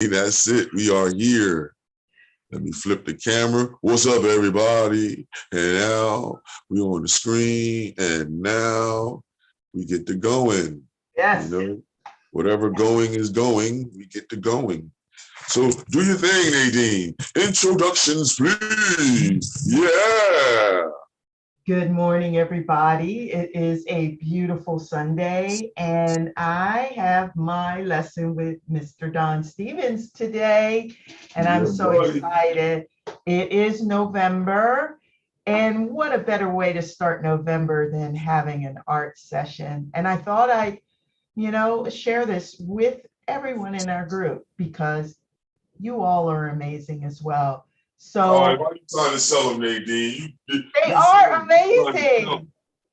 That's it. We are here. Let me flip the camera. What's up, everybody? And now we on the screen, and now we get to going. Yes. You know, whatever going is going, we get to going. So do your thing, Nadine. Introductions, please. Yeah. Good morning, everybody. It is a beautiful Sunday, and I have my lesson with Mr. Don Stephens today, and I'm so excited. It is November, and what a better way to start November than having an art session. And I thought I'd, share this with everyone in our group because you all are amazing as well. So why are you trying to sell them, Nadine? They are amazing.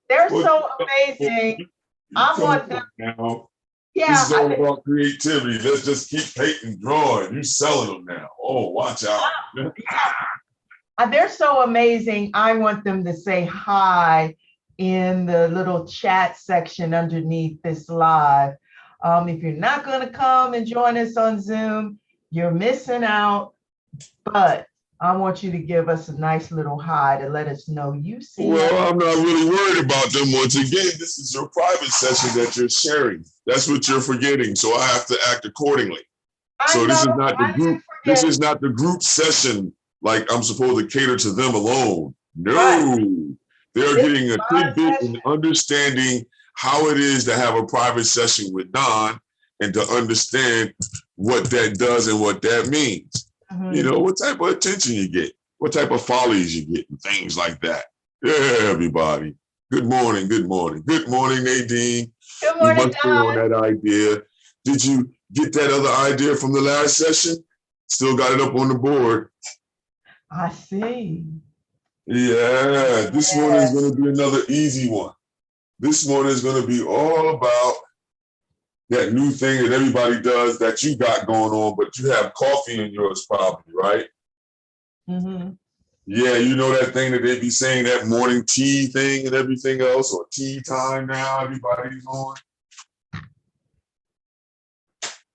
They're so amazing. I want them. Now. Yeah. This is all about creativity. Let's just keep painting, drawing. You're selling them now. Oh, watch out. They're so amazing. I want them to say hi in the little chat section underneath this live. If you're not going to come and join us on Zoom, you're missing out. But I want you to give us a nice little hi to let us know you see. Well, I'm not really worried about them. Once again, this is your private session that you're sharing. That's what you're forgetting. So I have to act accordingly. So this is not the group. This is not the group session like I'm supposed to cater to them alone. No, right. They're getting a tidbit and understanding how it is to have a private session with Don and to understand what that does and what that means. You know, what type of attention you get, what type of follies you get, and things like that. Yeah, everybody. Good morning, good morning. Good morning, Nadine. Good morning, you must be on that idea. Did you get that other idea from the last session? Still got it up on the board. I see. Yeah, this one is going to be another easy one. This one is going to be all about that new thing that everybody does that you got going on, but you have coffee in yours probably, right? Mm-hmm. Yeah, you know that thing that they be saying, that morning tea thing and everything else, or tea time now, everybody's on.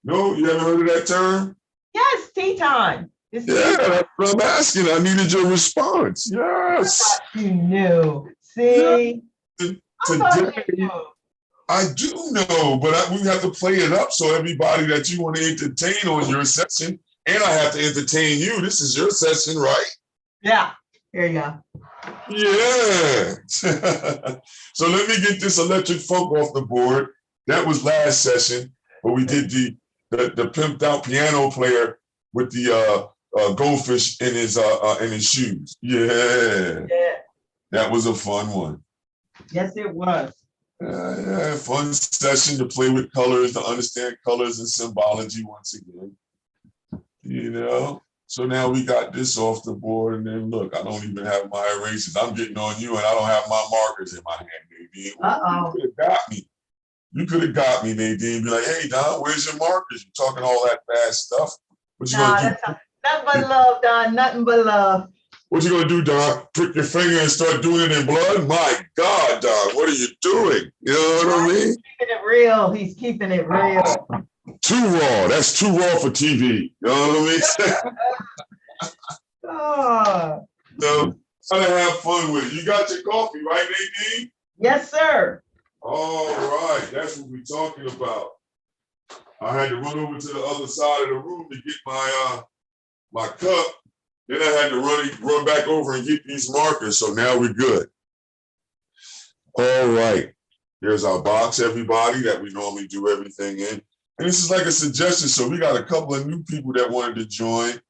No, you haven't heard of that term? Yes, tea time. Yeah, that's what I'm asking. I needed your response. Yes. I thought you knew. See? Yeah. Today, I do know, but we have to play it up so everybody that you want to entertain on your session, and I have to entertain you. This is your session, right? Yeah, here you go. Yeah. So let me get this electric funk off the board. That was last session, but we did the pimped out piano player with the goldfish in his shoes. Yeah. That was a fun one. Yes, it was. Yeah, fun session to play with colors, to understand colors and symbology once again. You know, so now we got this off the board, and then look, I don't even have my erasers. I'm getting on you, and I don't have my markers in my hand, Nadine. You could have got me. You could have got me, Nadine. Be like, hey, Don, where's your markers? You're talking all that fast stuff. What you gonna do? Nothing but love, Don. Nothing but love. What you gonna do, Don? Prick your finger and start doing it in blood? My God, Don, what are you doing? You know what I mean? He's keeping it real. He's keeping it real. Too raw. That's too raw for TV. You know what I mean? Oh. So try to have fun with it. You got your coffee, right, Nadine? Yes, sir. All right, that's what we're talking about. I had to run over to the other side of the room to get my cup. Then I had to run back over and get these markers. So now we're good. All right. Here's our box, everybody, that we normally do everything in. And this is like a suggestion. So we got a couple of new people that wanted to join.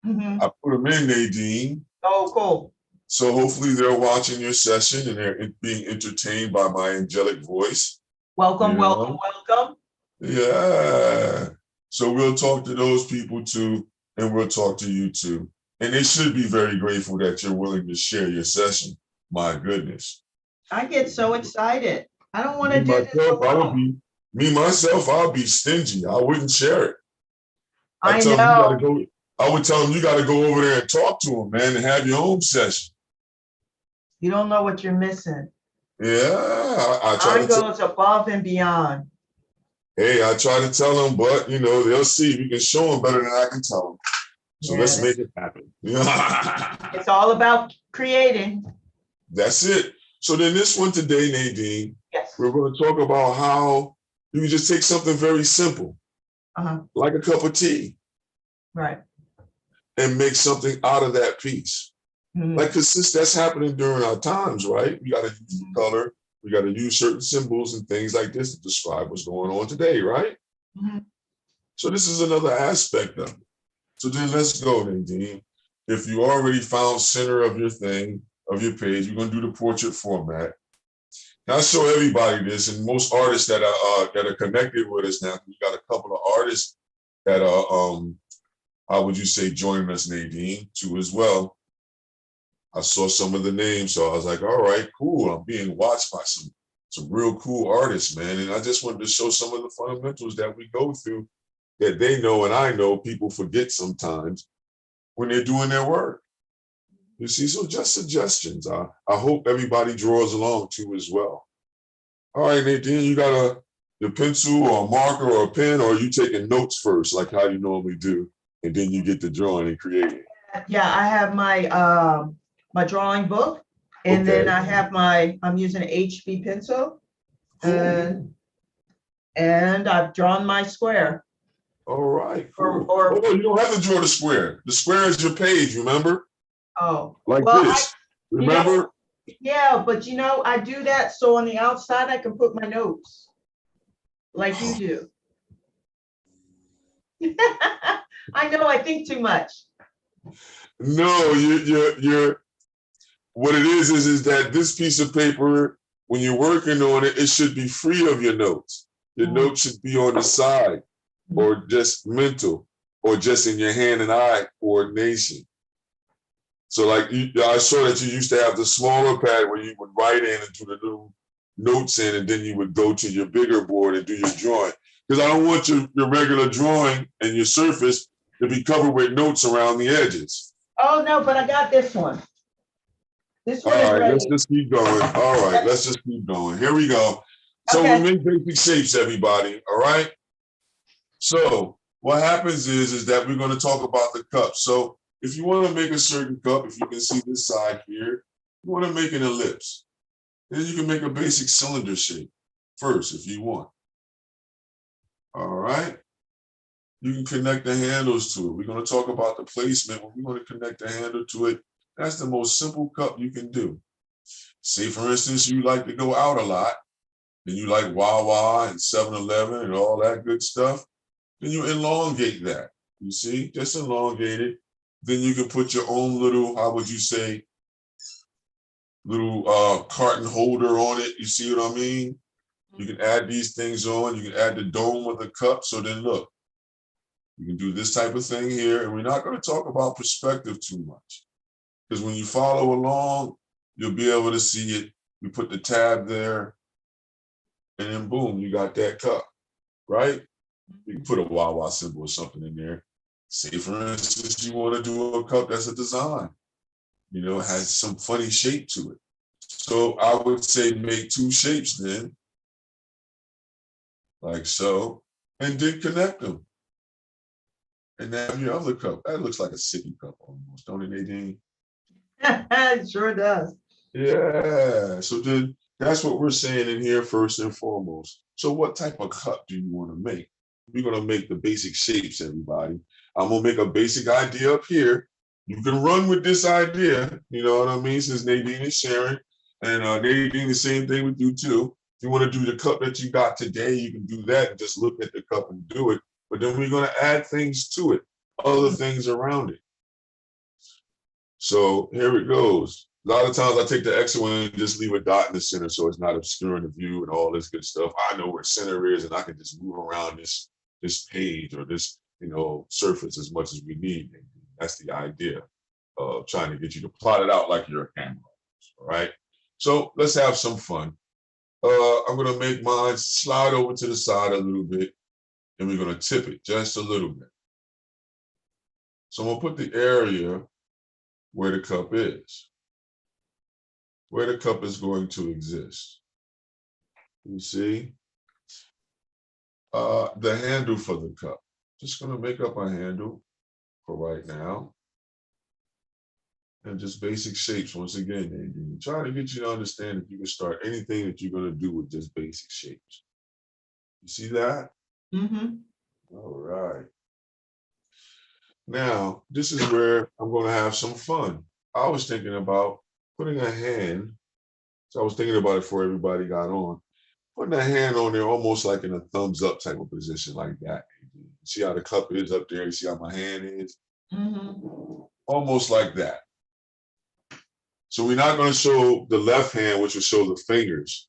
Mm-hmm. I put them in, Nadine. Oh, cool. So hopefully they're watching your session and they're being entertained by my angelic voice. Welcome, welcome, welcome. Yeah. So we'll talk to those people too, and we'll talk to you too. And they should be very grateful that you're willing to share your session. My goodness. I get so excited. I don't want to do this alone. I'll be stingy. I wouldn't share it. I know. I would tell them you got to go over there and talk to them, man, and have your own session. You don't know what you're missing. Yeah, I try to go above and beyond. Hey, I try to tell them, but you know, they'll see. We can show them better than I can tell them. So Yeah, let's make it happen. it's all about creating. That's it. So then this one today, Nadine, Yes. we're going to talk about how you can just take something very simple, like a cup of tea, right, and make something out of that piece. Like, because since that's happening during our times, right? We got to use the color. We got to use certain symbols and things like this to describe what's going on today, right? So this is another aspect of it. So then let's go, Nadine. If you already found center of your thing, of your page, we're going to do the portrait format. Now, I show everybody this, and most artists that are connected with us now, we got a couple of artists that are, how would you say, joining us, Nadine, too, as well. I saw some of the names, so I was like, all right, cool. I'm being watched by some real cool artists, man. And I just wanted to show some of the fundamentals that we go through that they know and I know people forget sometimes when they're doing their work. You see, so just suggestions. I hope everybody draws along too as well. All right, Nadine, you got your pencil or a marker or a pen, or are you taking notes first, like how you normally do, and then you get to drawing and creating? Yeah, I have my my drawing book, and then I have I'm using an HB pencil, and I've drawn my square. All right, cool. Or you don't have to draw the square. The square is your page, remember? Oh, like well, this. Remember? Yeah, but I do that so on the outside I can put my notes like you do. I know I think too much. No, you're what it is that this piece of paper, when you're working on it, it should be free of your notes. Your notes should be on the side, or just mental, or just in your hand and eye coordination. So like I saw that you used to have the smaller pad where you would write in and do the little notes in, and then you would go to your bigger board and do your drawing. Because I don't want your regular drawing and your surface to be covered with notes around the edges. Oh, no, but I got this one. This one is ready. Let's just keep going. All right, let's just keep going. Here we go. So we make basic shapes, everybody, all right? So what happens is that we're going to talk about the cup. So if you want to make a certain cup, if you can see this side here, you want to make an ellipse. Then you can make a basic cylinder shape first if you want. All right. You can connect the handles to it. We're going to talk about the placement. When we're going to connect the handle to it, that's the most simple cup you can do. Say, for instance, you like to go out a lot, and you like Wawa and 7-Eleven and all that good stuff, then you elongate that. You see, just elongate it. Then you can put your own little, how would you say, little carton holder on it. You see what I mean? You can add these things on. You can add the dome of the cup. So then look, you can do this type of thing here. And we're not going to talk about perspective too much, because when you follow along, you'll be able to see it. You put the tab there, and then boom, you got that cup, right? You can put a Wawa symbol or something in there. Say, for instance, you want to do a cup that's a design, has some funny shape to it. So I would say make two shapes then, like so, and then connect them. And now your other cup, that looks like a sippy cup almost, don't it, Nadine? It sure does. Yeah, so then that's what we're saying in here first and foremost. So what type of cup do you want to make? We're going to make the basic shapes, everybody. I'm going to make a basic idea up here. You can run with this idea, you know what I mean, since Nadine is sharing. And Nadine, the same thing with you too. If you want to do the cup that you got today, you can do that and just look at the cup and do it. But then we're going to add things to it, other things around it. So here it goes. A lot of times I take the extra one and just leave a dot in the center so it's not obscuring the view and all this good stuff. I know where center is, and I can just move around this page or this surface as much as we need. That's the idea of trying to get you to plot it out like you're a camera. All right. So let's have some fun. I'm going to make mine slide over to the side a little bit, and we're going to tip it just a little bit. So I'm going to put the area where the cup is, where the cup is going to exist. You see? the handle for the cup. Just gonna make up a handle for right now. And just basic shapes once again, Nadine. Trying to get you to understand that you can start anything that you're gonna do with just basic shapes. You see that? Mm-hmm. All right. Now, this is where I'm gonna have some fun. I was thinking about putting a hand, so I was thinking about it before everybody got on, putting a hand on there almost like in a thumbs up type of position like that. See how the cup is up there? You see how my hand is? Mm-hmm. Almost like that. So we're not going to show the left hand, which will show the fingers.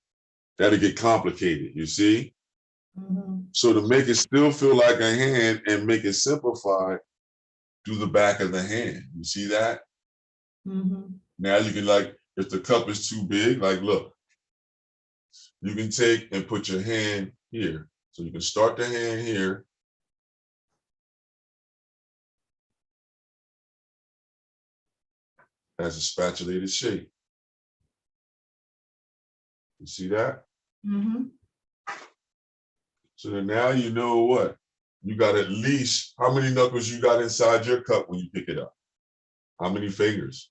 That'll get complicated, you see? Mm-hmm. So to make it still feel like a hand and make it simplified, do the back of the hand. You see that? Mm-hmm. Now you can, like, if the cup is too big, like, look, you can take and put your hand here. So you can start the hand here. As a spatulated shape. You see that? Mm-hmm. So then now you know what? You got at least, how many knuckles you got inside your cup when you pick it up? How many fingers?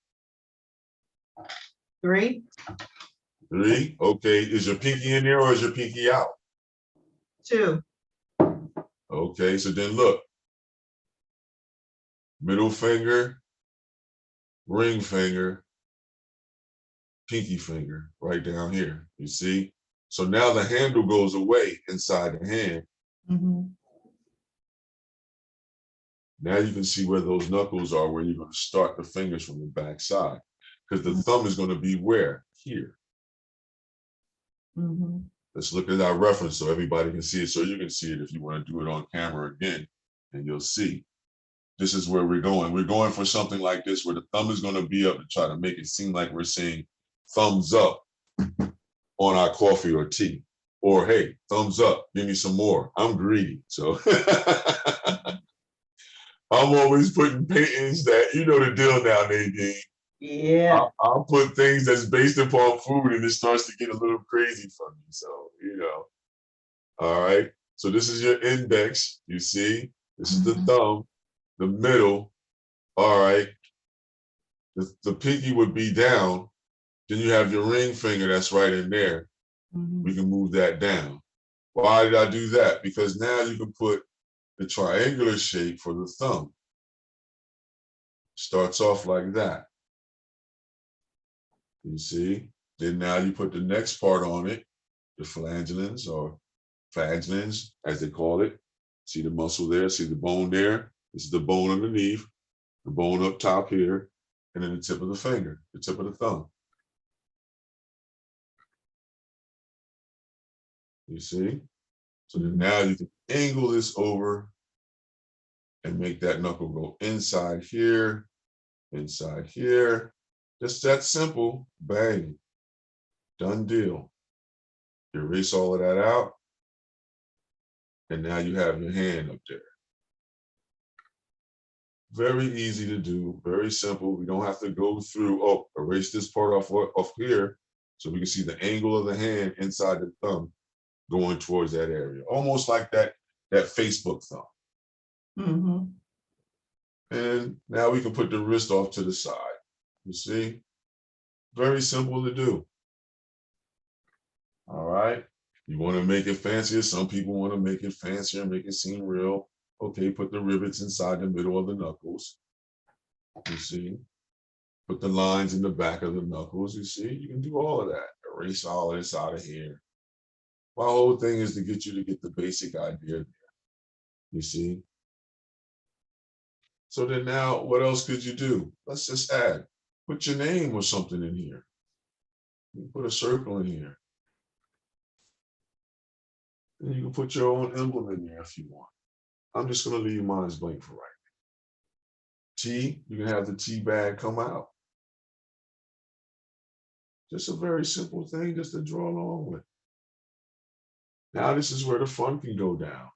3. 3? Okay, is your pinky in there or is your pinky out? 2. Okay, so then look. Middle finger, ring finger, pinky finger, right down here, you see? So now the handle goes away inside the hand. Mm-hmm. Now you can see where those knuckles are, where you're going to start the fingers from the back side. Because the thumb is going to be where? Here. Mm-hmm. Let's look at our reference so everybody can see it, so you can see it if you want to do it on camera again, and you'll see. This is where we're going. We're going for something like this, where the thumb is going to be up to try to make it seem like we're saying thumbs up on our coffee or tea. Or, hey, thumbs up, give me some more. I'm greedy. So I'm always putting paintings that, you know the deal now, Nadine. Yeah. I'll put things that's based upon food and it starts to get a little crazy for me. So, you know. All right. So this is your index, you see? This is the thumb, the middle. All right. The pinky would be down. Then you have your ring finger that's right in there. Mm-hmm. We can move that down. Why did I do that? Because now you can put the triangular shape for the thumb. Starts off like that. You see? Then now you put the next part on it, the flagellants or flagellants, as they call it. See the muscle there? See the bone there? This is the bone underneath, the bone up top here, and then the tip of the finger, the tip of the thumb. You see? So then now you can angle this over and make that knuckle go inside here, inside here. Just that simple, bang, done deal. Erase all of that out. And now you have your hand up there. Very easy to do, very simple. We don't have to go through, oh, erase this part off here so we can see the angle of the hand inside the thumb going towards that area. Almost like that Facebook thumb. Mm-hmm. And now we can put the wrist off to the side. You see? Very simple to do. All right. You want to make it fancier. Some people want to make it fancier, make it seem real. Okay, put the rivets inside the middle of the knuckles. You see? Put the lines in the back of the knuckles. You see? You can do all of that. Erase all of this out of here. My whole thing is to get you to get the basic idea there. You see? So then now, what else could you do? Let's just add. Put your name or something in here. You put a circle in here. And you can put your own emblem in there if you want. I'm just going to leave mine blank for right now. T, you can have the tea bag come out. Just a very simple thing just to draw along with. Now this is where the fun can go down.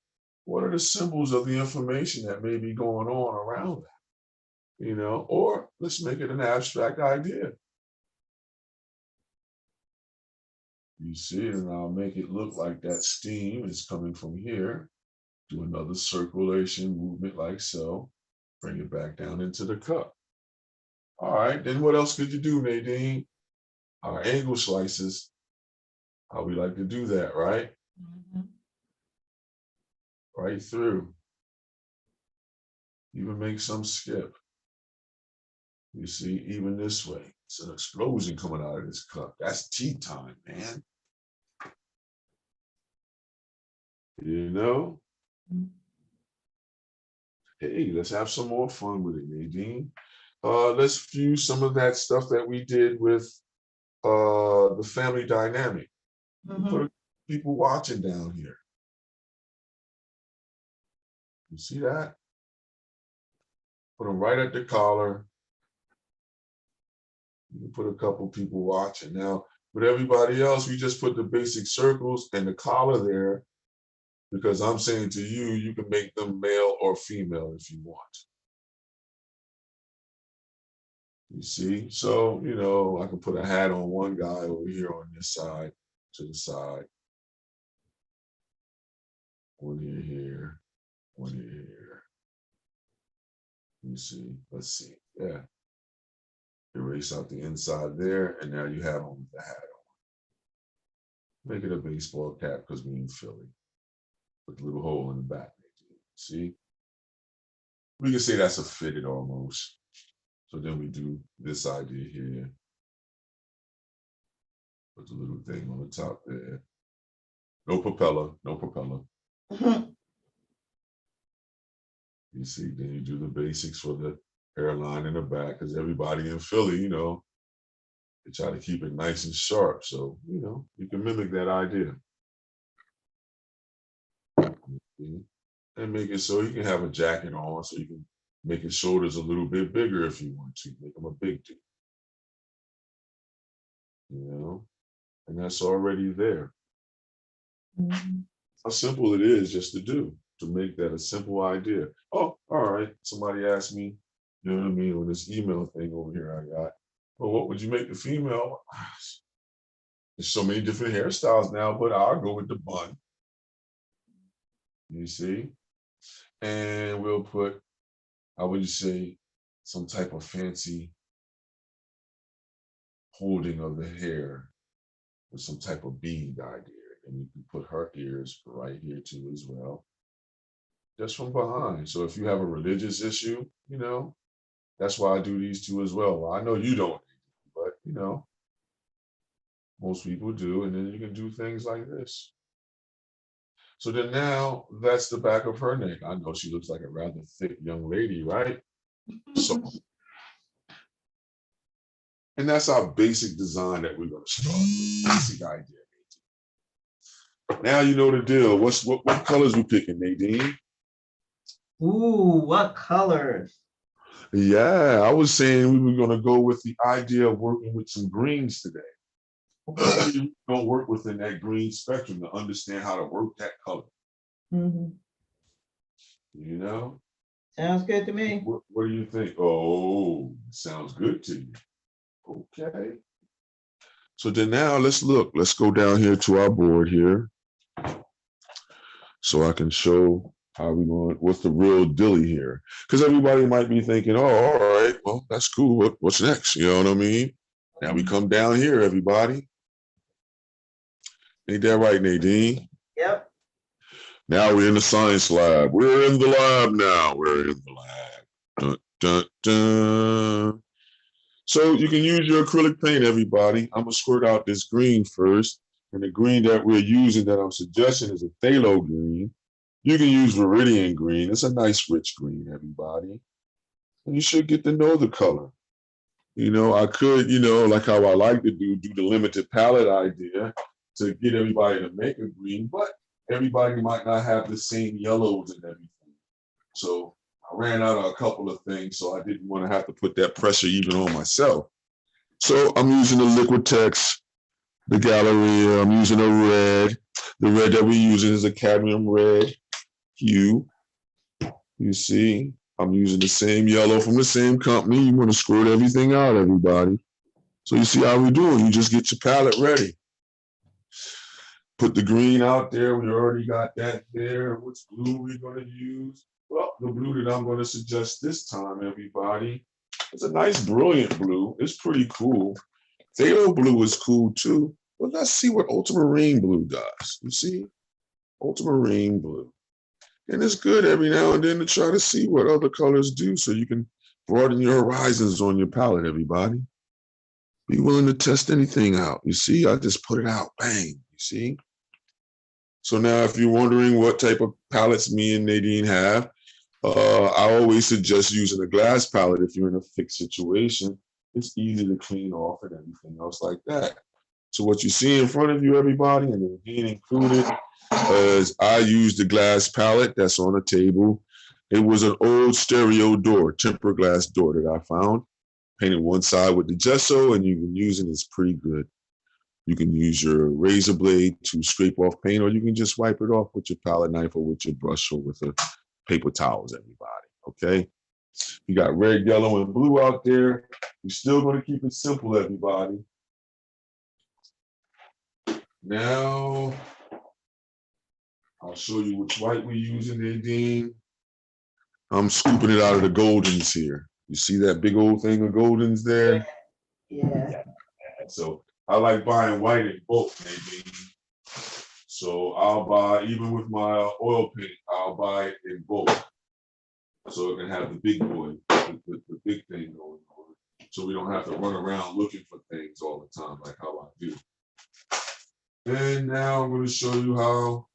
What are the symbols of the information that may be going on around that? You know, or let's make it an abstract idea. You see, and I'll make it look like that steam is coming from here. Do another circulation movement like so. Bring it back down into the cup. All right, then what else could you do, Nadine? Our angle slices, how we like to do that, right? Mhm. Right through. Even make some skip. You see, even this way. It's an explosion coming out of this cup. That's tea time, man. You know? Hey, let's have some more fun with it, Nadine. Let's fuse some of that stuff that we did with the family dynamic. Put people watching down here. You see that? Put them right at the collar. You can put a couple people watching. Now, with everybody else, we just put the basic circles and the collar there because I'm saying to you, you can make them male or female if you want. You see? So, you know, I can put a hat on one guy over here on this side, to the side. One ear here, one ear here. You see? Let's see. Yeah. Erase out the inside there, and now you have on the hat on. Make it a baseball cap because we in Philly. With a little hole in the back. See? We can say that's a fitted almost. So then we do this idea here. Put the little thing on the top there. No propeller, no propeller. You see, then you do the basics for the hairline in the back, because everybody in Philly, you know, they try to keep it nice and sharp. So, you know, you can mimic that idea. And make it so you can have a jacket on, so you can make his shoulders a little bit bigger if you want to, make him a big dude. You know, and that's already there. How simple it is just to do, to make that a simple idea. Oh, all right. Somebody asked me, you know what I mean, on this email thing over here I got, well, what would you make the female? There's so many different hairstyles now, but I'll go with the bun. You see? And we'll put, how would you say, some type of fancy holding of the hair with some type of bead idea. And you can put her ears right here too as well, just from behind. So if you have a religious issue, you know, that's why I do these two as well. Well, I know you don't, but you know, most people do. And then you can do things like this. So then now that's the back of her neck. I know she looks like a rather thick young lady, right? So, and that's our basic design that we're going to start with. Basic idea. Now you know the deal. What colors we picking, Nadine? Ooh, what colors? Yeah, I was saying we were going to go with the idea of working with some greens today. Okay. Don't work within that green spectrum to understand how to work that color. You know? Sounds good to me. What do you think? Oh, sounds good to you. Okay. So then now let's look. Let's go down here to our board here, so I can show how we going. What's the real dilly here? Because everybody might be thinking, "Oh, all right, well, that's cool. What's next?" You know what I mean? Now we come down here, everybody. Ain't that right, Nadine? Yep. Now we're in the science lab. We're in the lab now. We're in the lab. Dun, dun, dun. So you can use your acrylic paint, everybody. I'm gonna squirt out this green first. And the green that we're using, that I'm suggesting, is a phthalo green. You can use viridian green. It's a nice rich green, everybody. And you should get to know the color. You know, I could, you know, like how I like to do the limited palette idea to get everybody to make a green, but everybody might not have the same yellows and everything. So I ran out of a couple of things, so I didn't want to have to put that pressure even on myself. So I'm using the Liquitex, the Galleria. I'm using a red. The red that we're using is a cadmium red hue. You see, I'm using the same yellow from the same company. You want to squirt everything out, everybody. So you see how we're doing. You just get your palette ready. put the green out there. We already got that there. Which blue we're going to use? Well, the blue that I'm going to suggest this time, everybody, it's a nice, brilliant blue. It's pretty cool. Phthalo blue is cool too. But let's see what ultramarine blue does. You see? Ultramarine blue. And it's good every now and then to try to see what other colors do so you can broaden your horizons on your palette, everybody. Be willing to test anything out. You see, I just put it out, bang, you see? So now if you're wondering what type of palettes me and Nadine have, I always suggest using a glass palette if you're in a fixed situation. It's easy to clean off and everything else like that. So what you see in front of you, everybody, and Nadine included, is I used the glass palette that's on the table. It was an old stereo door, tempered glass door that I found. Painted one side with the gesso, and you can use it. It's pretty good. You can use your razor blade to scrape off paint, or you can just wipe it off with your palette knife or with your brush or with a paper towels, everybody, okay? You got red, yellow, and blue out there. We're still going to keep it simple, everybody. Now, I'll show you which white we're using, Nadine. I'm scooping it out of the Goldens here. You see that big old thing of Goldens there? Yeah. So I like buying white in bulk, Nadine. So I'll buy, even with my oil paint, I'll buy it in bulk. So it can have the big boy, the big thing going on. So we don't have to run around looking for things all the time like how I do. And now I'm going to show you how,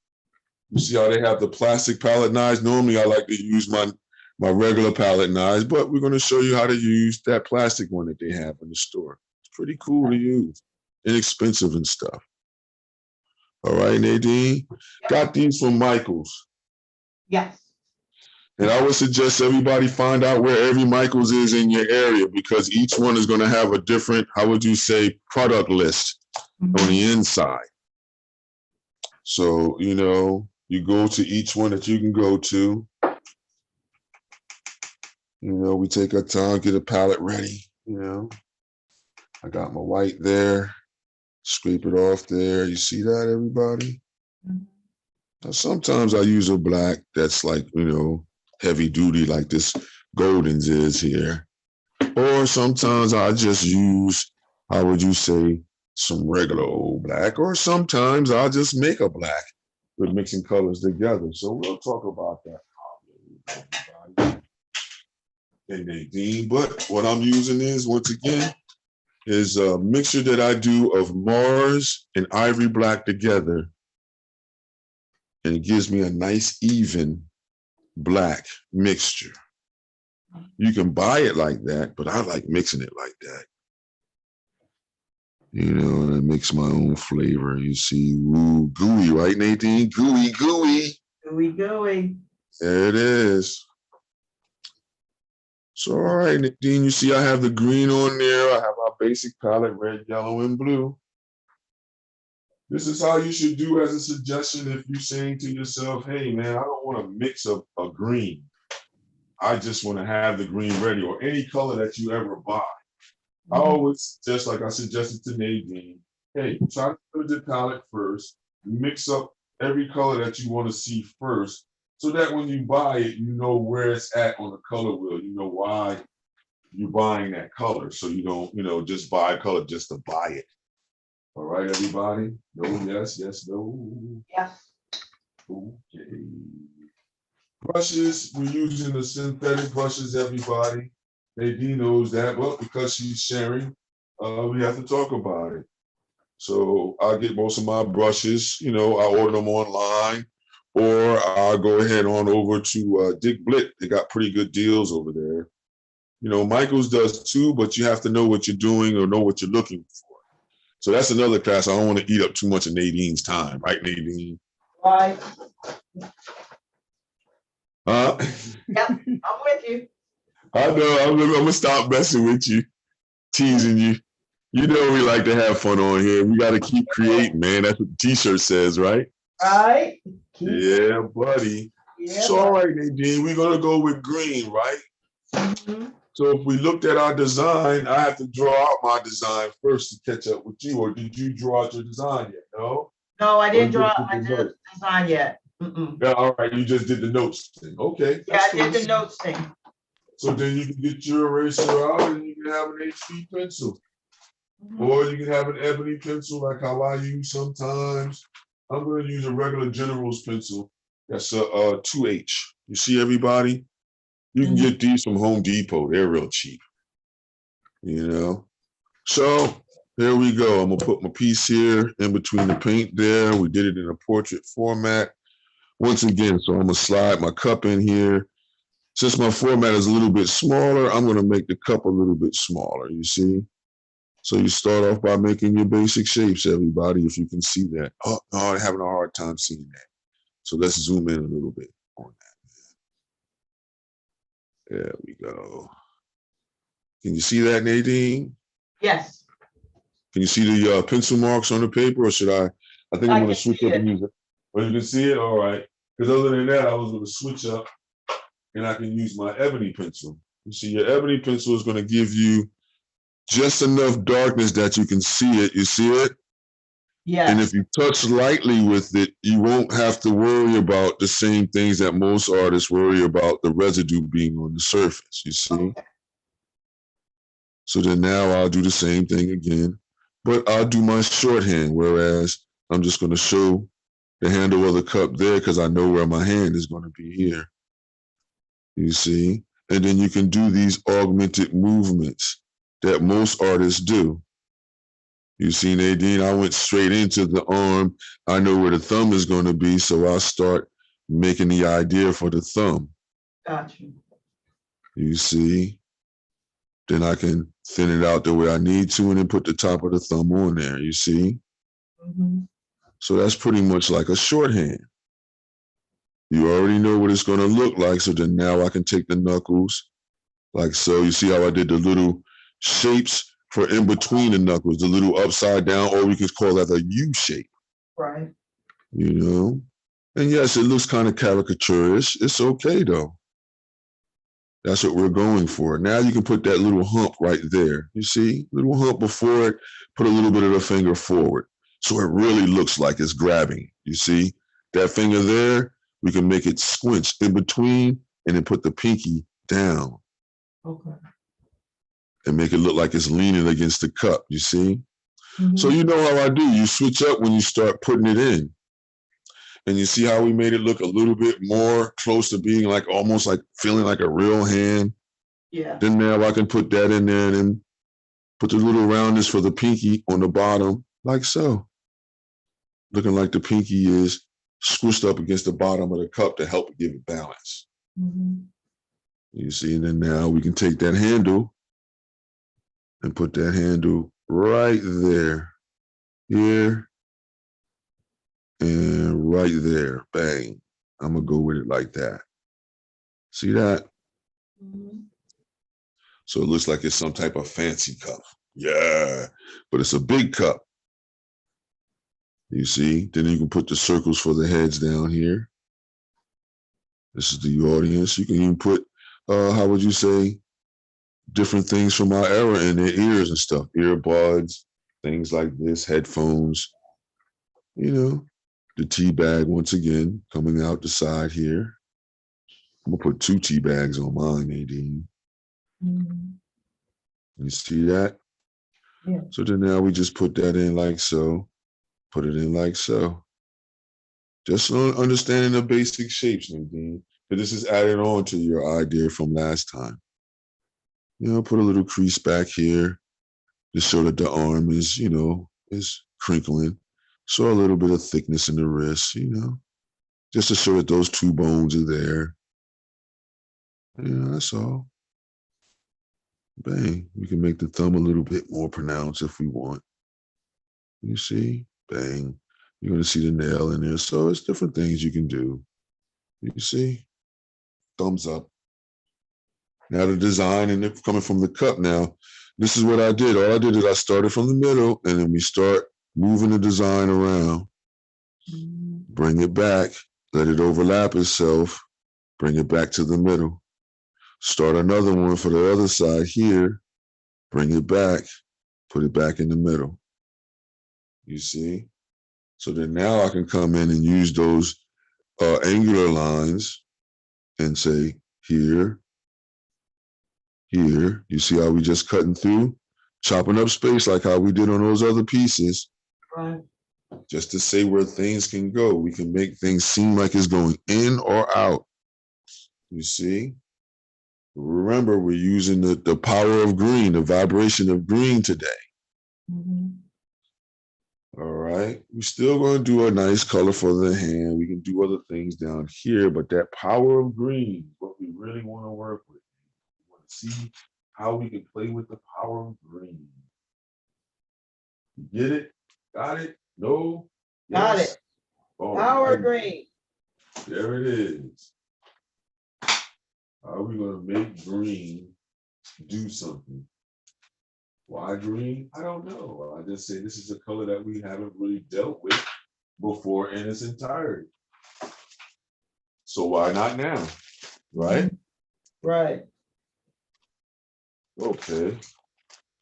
you see how they have the plastic palette knives. Normally I like to use my regular palette knives, but we're going to show you how to use that plastic one that they have in the store. It's pretty cool to use, inexpensive and stuff. All right, Nadine, got these from Michael's. Yes. And I would suggest everybody find out where every Michael's is in your area, because each one is going to have a different, how would you say, product list on the inside. So, you know, you go to each one that you can go to. You know, we take our time, get a palette ready, you know. I got my white there, scrape it off there. You see that, everybody? Now, sometimes I use a black that's like, you know, heavy duty like this Goldens is here. Or sometimes I just use, how would you say, some regular old black. Or sometimes I'll just make a black with mixing colors together. So we'll talk about that. And Nadine, but what I'm using is, once again, is a mixture that I do of Mars and Ivory Black together. And it gives me a nice, even black mixture. You can buy it like that, but I like mixing it like that. You know, and I mix my own flavor. You see, ooh, gooey, right, Nadine? Gooey, gooey. Gooey, gooey. There it is. So, all right, Nadine, you see I have the green on there. I have our basic palette, red, yellow, and blue. This is how you should do as a suggestion if you're saying to yourself, hey, man, I don't want to mix a green. I just want to have the green ready, or any color that you ever buy. I always, just like I suggested to Nadine, hey, try to put the palette first, mix up every color that you want to see first, so that when you buy it, you know where it's at on the color wheel. You know why you're buying that color, so you don't, you know, just buy a color just to buy it. All right, everybody? No, yes, yes, no. Yes. Okay. Brushes, we're using the synthetic brushes, everybody. Nadine knows that, but because she's sharing, we have to talk about it. So I get most of my brushes, you know, I order them online, or I'll go ahead on over to Dick Blitt. They got pretty good deals over there. You know, Michael's does too, but you have to know what you're doing or know what you're looking for. So that's another class. I don't want to eat up too much of Nadine's time, right, Nadine? Right. Huh? Yep, I'm with you. I know, I'm gonna stop messing with you, teasing you. You know we like to have fun on here. We gotta keep creating, man. That's what the t-shirt says, right? Right. Yeah, buddy. Yeah, So all right, Nadine, we're gonna go with green, right? So if we looked at our design, I have to draw out my design first to catch up with you. Or did you draw out your design yet? No? No, I Or didn't you draw, just did I the didn't notes? design yet. Mm-mm. Yeah, all right, you just did the notes thing. Okay, Yeah, that's I did cool. the notes thing. So then you can get your eraser out and you can have an HB pencil. Mhm. Or you can have an ebony pencil like how I use sometimes. I'm going to use a regular General's pencil. That's a 2H. You see everybody? You can Mhm. get these from Home Depot. They're real cheap, you know? So there we go. I'm going to put my piece here in between the paint there. We did it in a portrait format. Once again, so I'm going to slide my cup in here. Since my format is a little bit smaller, I'm going to make the cup a little bit smaller, you see? So you start off by making your basic shapes, everybody, if you can see that. Oh, no, I'm having a hard time seeing that. So let's zoom in a little bit on that. There we go. Can you see that, Nadine? Yes, Can you see the pencil marks on the paper, or should I? I think I'm I going to can switch see up and it. use it. Well, you can see it? All right. Because other than that, I was going to switch up and I can use my ebony pencil. You see, your ebony pencil is going to give you just enough darkness that you can see it. You see it? And Yes. if you touch lightly with it, you won't have to worry about the same things that most artists worry about, the residue being on the surface, you see? Okay. So then now I'll do the same thing again, but I'll do my shorthand, whereas I'm just going to show the handle of the cup there because I know where my hand is going to be here, you see? And then you can do these augmented movements that most artists do. You see, Nadine, I went straight into the arm. I know where the thumb is going to be, so I'll start making the idea for the thumb. Got you. You see? Then I can thin it out the way I need to and then put the top of the thumb on there, you see? Mhm. So that's pretty much like a shorthand. You already know what it's going to look like, so then now I can take the knuckles like so. You see how I did the little shapes for in between the knuckles, the little upside down, or we could call that a U shape. Right. You know? And yes, it looks kind of caricaturish. It's okay though. That's what we're going for. Now you can put that little hump right there. You see? Little hump before it, put a little bit of the finger forward. So it really looks like it's grabbing. You see? That finger there, we can make it squinch in between and then put the pinky down Okay. and make it look like it's leaning against the cup. You see? So Mhm. you know how I do. You switch up when you start putting it in. And you see how we made it look a little bit more close to being like almost like feeling like a real hand. Yeah. Then now I can put that in there and put the little roundness for the pinky on the bottom, like so. Looking like the pinky is squished up against the bottom of the cup to help give it balance. Mhm. You see, and then now we can take that handle and put that handle right there, here, and right there. Bang. I'm gonna go with it like that. See that? Mhm. So it looks like it's some type of fancy cup. Yeah, but it's a big cup. You see? Then you can put the circles for the heads down here. This is the audience. You can even put, how would you say, different things from our era in their ears and stuff. Earbuds, things like this, headphones, you know. The tea bag, once again, coming out the side here. I'm going to put 2 tea bags on mine, Nadine. Mhm. You see that? Yeah. So then now we just put that in like so, put it in like so. Just understanding the basic shapes, Nadine. But this is added on to your idea from last time. You know, put a little crease back here to show that the arm is, you know, is crinkling. Show a little bit of thickness in the wrist, you know, just to show that those 2 bones are there. Yeah, that's all. Bang. We can make the thumb a little bit more pronounced if we want. You see? Bang. You're going to see the nail in there. So it's different things you can do. You see? Thumbs up. Now the design and it coming from the cup now. This is what I did. All I did is I started from the middle and then we start moving the design around. Mhm. Bring it back. Let it overlap itself. Bring it back to the middle. Start another one for the other side here. Bring it back. Put it back in the middle. You see? So then now I can come in and use those angular lines and say here, here. You see how we just cutting through, chopping up space like how we did on those other pieces. Right. Just to say where things can go. We can make things seem like it's going in or out. You see? Remember, we're using the power of green, the vibration of green today. Mm-hmm. All right. We're still going to do a nice color for the hand. We can do other things down here, but that power of green is what we really want to work with. We want to see how we can play with the power of green. You get it? Got it? No? Got Yes? it. Oh, Power right. green. There it is. How are we going to make green do something? Why green? I don't know. I just say this is a color that we haven't really dealt with before in its entirety. So why not now? Right? Right. Okay.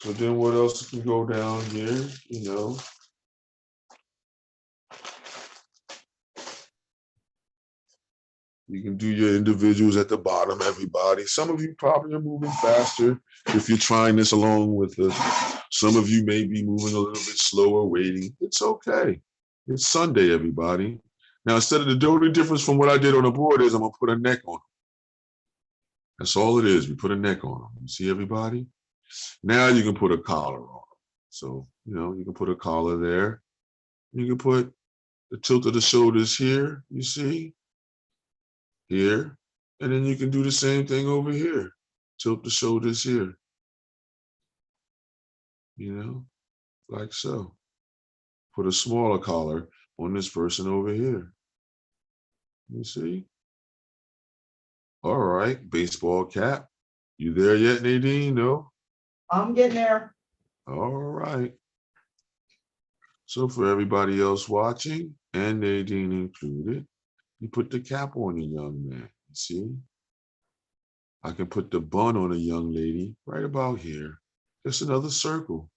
So then what else can go down here? You know, you can do your individuals at the bottom, everybody. Some of you probably are moving faster if you're trying this along with us. Some of you may be moving a little bit slower, waiting. It's okay. It's Sunday, everybody. Now, instead of the only difference from what I did on the board is I'm going to put a neck on them. That's all it is. We put a neck on them. You see everybody? Now you can put a collar on them. So, you know, you can put a collar there. You can put the tilt of the shoulders here, you see? Here. And then you can do the same thing over here. Tilt the shoulders here. You know, like so. Put a smaller collar on this person over here. You see? All right, baseball cap. You there yet, Nadine? No? I'm getting there. All right. So for everybody else watching, and Nadine included, you put the cap on a young man. You see? I can put the bun on a young lady right about here. Just another circle.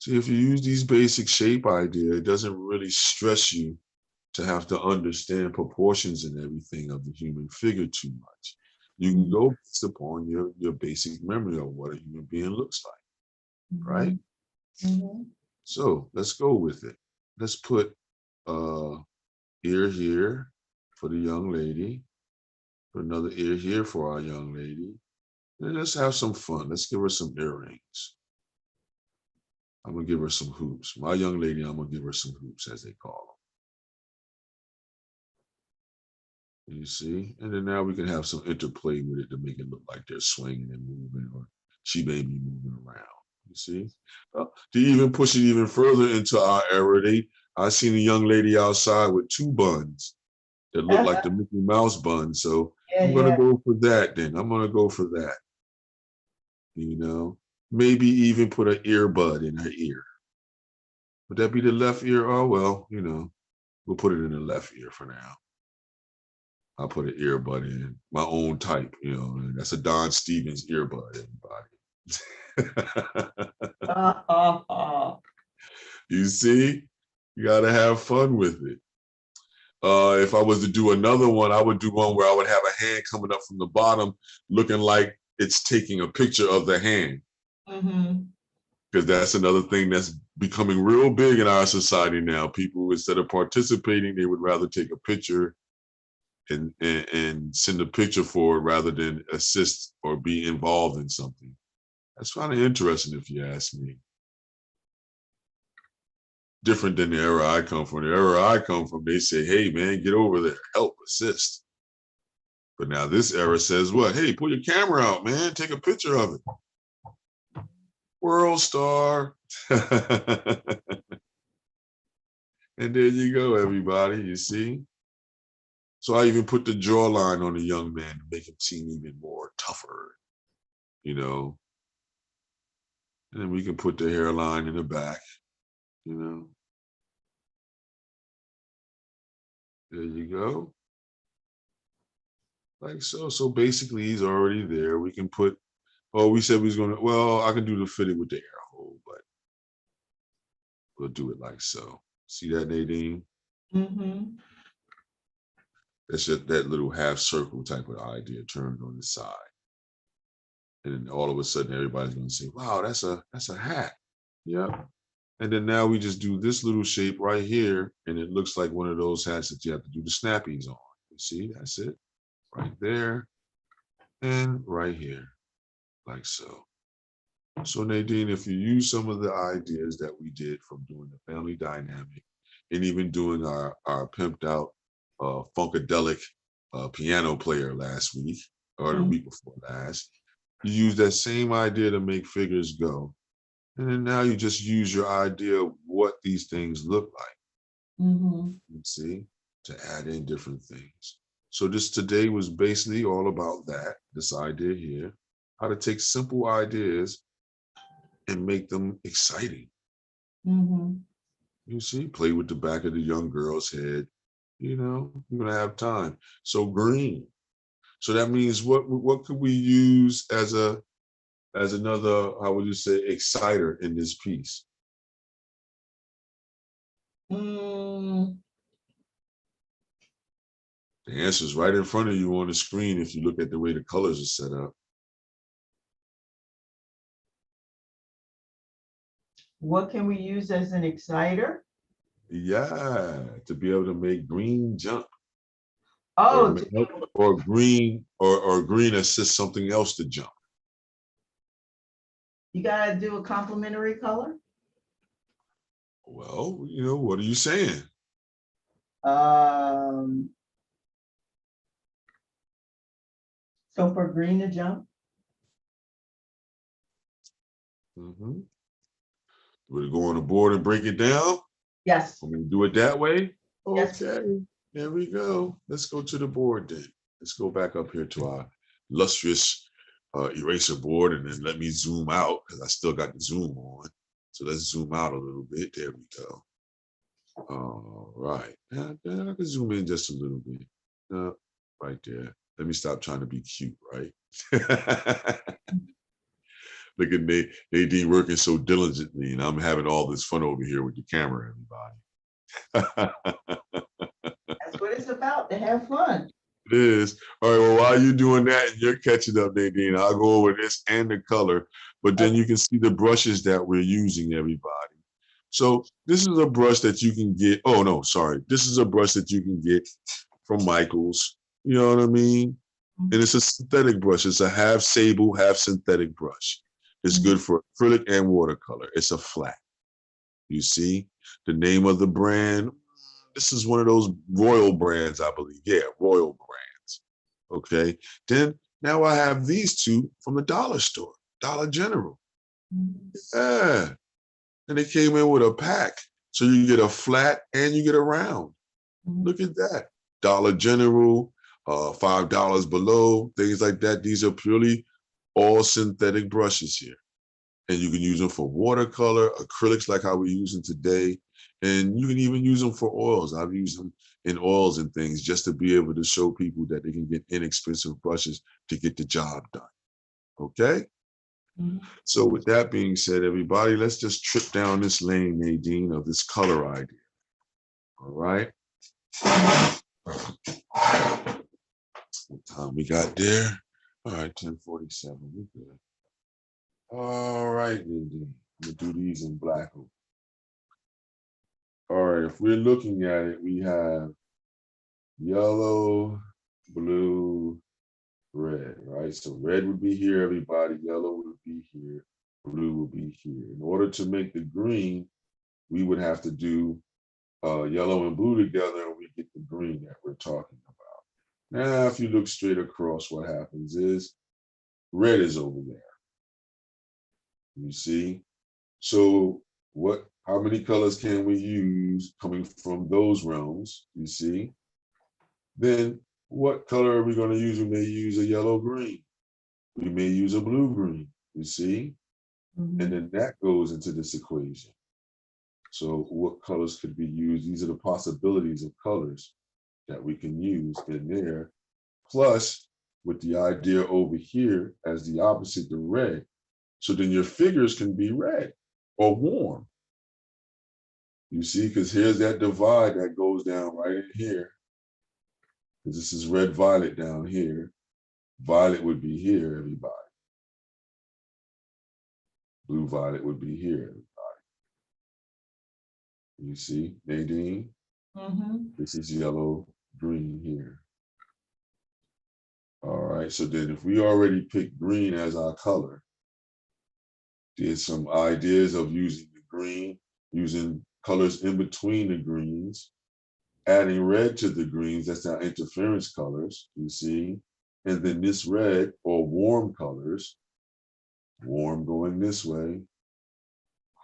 See, if you use these basic shape idea, it doesn't really stress you to have to understand proportions and everything of the human figure too much. You can go based upon your basic memory of what a human being looks like, right? Mm-hmm. So let's go with it. Let's put ear here for the young lady, put another ear here for our young lady, and let's have some fun. Let's give her some earrings. I'm gonna give her some hoops. My young lady, I'm gonna give her some hoops, as they call them. You see? And then now we can have some interplay with it to make it look like they're swinging and moving, or she may be moving around. You see? To even push it even further into our era, I seen a young lady outside with two buns that look like the Mickey Mouse bun. So I'm gonna go for that then. I'm gonna go for that. You know, maybe even put an earbud in her ear. Would that be the left ear? Oh, well, you know, we'll put it in the left ear for now. I'll put an earbud in, my own type, you know, and that's a Don Stephens earbud, everybody. You see, you got to have fun with it. If I was to do another one, I would do one where I would have a hand coming up from the bottom looking like it's taking a picture of the hand. Because that's another thing that's becoming real big in our society now. People, instead of participating, they would rather take a picture and send a picture for it rather than assist or be involved in something. That's kind of interesting if you ask me. Different than the era I come from. The era I come from, they say, hey man, get over there, help, assist. But now this era says what? Hey, pull your camera out, man, take a picture of it. World star. And there you go, everybody, you see? So I even put the jawline on the young man to make him seem even more tougher, you know? And then we can put the hairline in the back, you know? There you go. Like so. So basically he's already there. We can put, oh, we said we was gonna, well, I can do the fitted with the air hole, but we'll do it like so. See that, Nadine? Mm-hmm. That's just that little half circle type of idea turned on the side. And then all of a sudden everybody's gonna say, wow, that's a hat. Yep. And then now we just do this little shape right here, and it looks like one of those hats that you have to do the snappies on. You see, that's it. Right there and right here, like so. So Nadine, if you use some of the ideas that we did from doing the family dynamic and even doing our pimped out funkadelic piano player last week or the week before last, you use that same idea to make figures go. And then now you just use your idea of what these things look like. Mm-hmm. You see, to add in different things. So this today was basically all about that, this idea here, how to take simple ideas and make them exciting. Mm-hmm. You see, play with the back of the young girl's head. You know, you're gonna have time. So green. So that means what could we use as another, how would you say, exciter in this piece? Mm. The answer is right in front of you on the screen if you look at the way the colors are set up. What can we use as an exciter? Yeah, to be able to make green jump. Oh, or green or green assist something else to jump. you gotta do a complementary color. Well, you know, what are you saying? So for green to jump. Mm-hmm. We'll go on the board and break it down. Yes. I'm gonna do it that way. Yes. Okay, there we go. Let's go to the board then. Let's go back up here to our illustrious eraser board, and then let me zoom out because I still got the zoom on. So let's zoom out a little bit. There we go. All right. Yeah, I can zoom in just a little bit. Right there. Let me stop trying to be cute, right? Look at Nadine working so diligently, and I'm having all this fun over here with the camera, everybody. That's what it's about, to have fun. It is. All right, well, while you're doing that and you're catching up, Nadine, I'll go over this and the color, but then you can see the brushes that we're using, everybody. So this is a brush that you can get. Oh, no, sorry. This is a brush that you can get from Michael's. You know what I mean? And it's a synthetic brush. It's a half sable, half synthetic brush. It's good for acrylic and watercolor. It's a flat. You see the name of the brand. This is one of those Royal brands, I believe. Yeah, Royal brands. Okay. Then now I have these two from the dollar store, Dollar General. Yeah. And they came in with a pack. So you get a flat and you get a round. Look at that. Dollar General, $5 below, things like that. These are purely all synthetic brushes here. And you can use them for watercolor, acrylics like how we're using today. And you can even use them for oils. I've used them in oils and things just to be able to show people that they can get inexpensive brushes to get the job done. Okay? So with that being said, everybody, let's just trip down this lane, Nadine, of this color idea. All right? What time we got there? All right, 10:47. We're good. All right, Nadine. I'm gonna do these in black. All right, if we're looking at it, we have yellow, blue, red, right? So red would be here, everybody. Yellow would be here. Blue would be here. In order to make the green, we would have to do yellow and blue together, and we get the green that we're talking about. Now, if you look straight across, what happens is red is over there. You see? So how many colors can we use coming from those realms? You see? Then what color are we going to use? We may use a yellow green. We may use a blue green. You see? And then that goes into this equation. So what colors could be used? These are the possibilities of colors that we can use in there. Plus, with the idea over here as the opposite to red. So then your figures can be red or warm. You see, because here's that divide that goes down right in here. Because this is red violet down here. Violet would be here, everybody. Blue violet would be here, everybody. You see, Nadine? This is yellow, green here. All right, so then if we already picked green as our color, did some ideas of using the green, using colors in between the greens, adding red to the greens, that's our interference colors, you see? And then this red, or warm colors, warm going this way,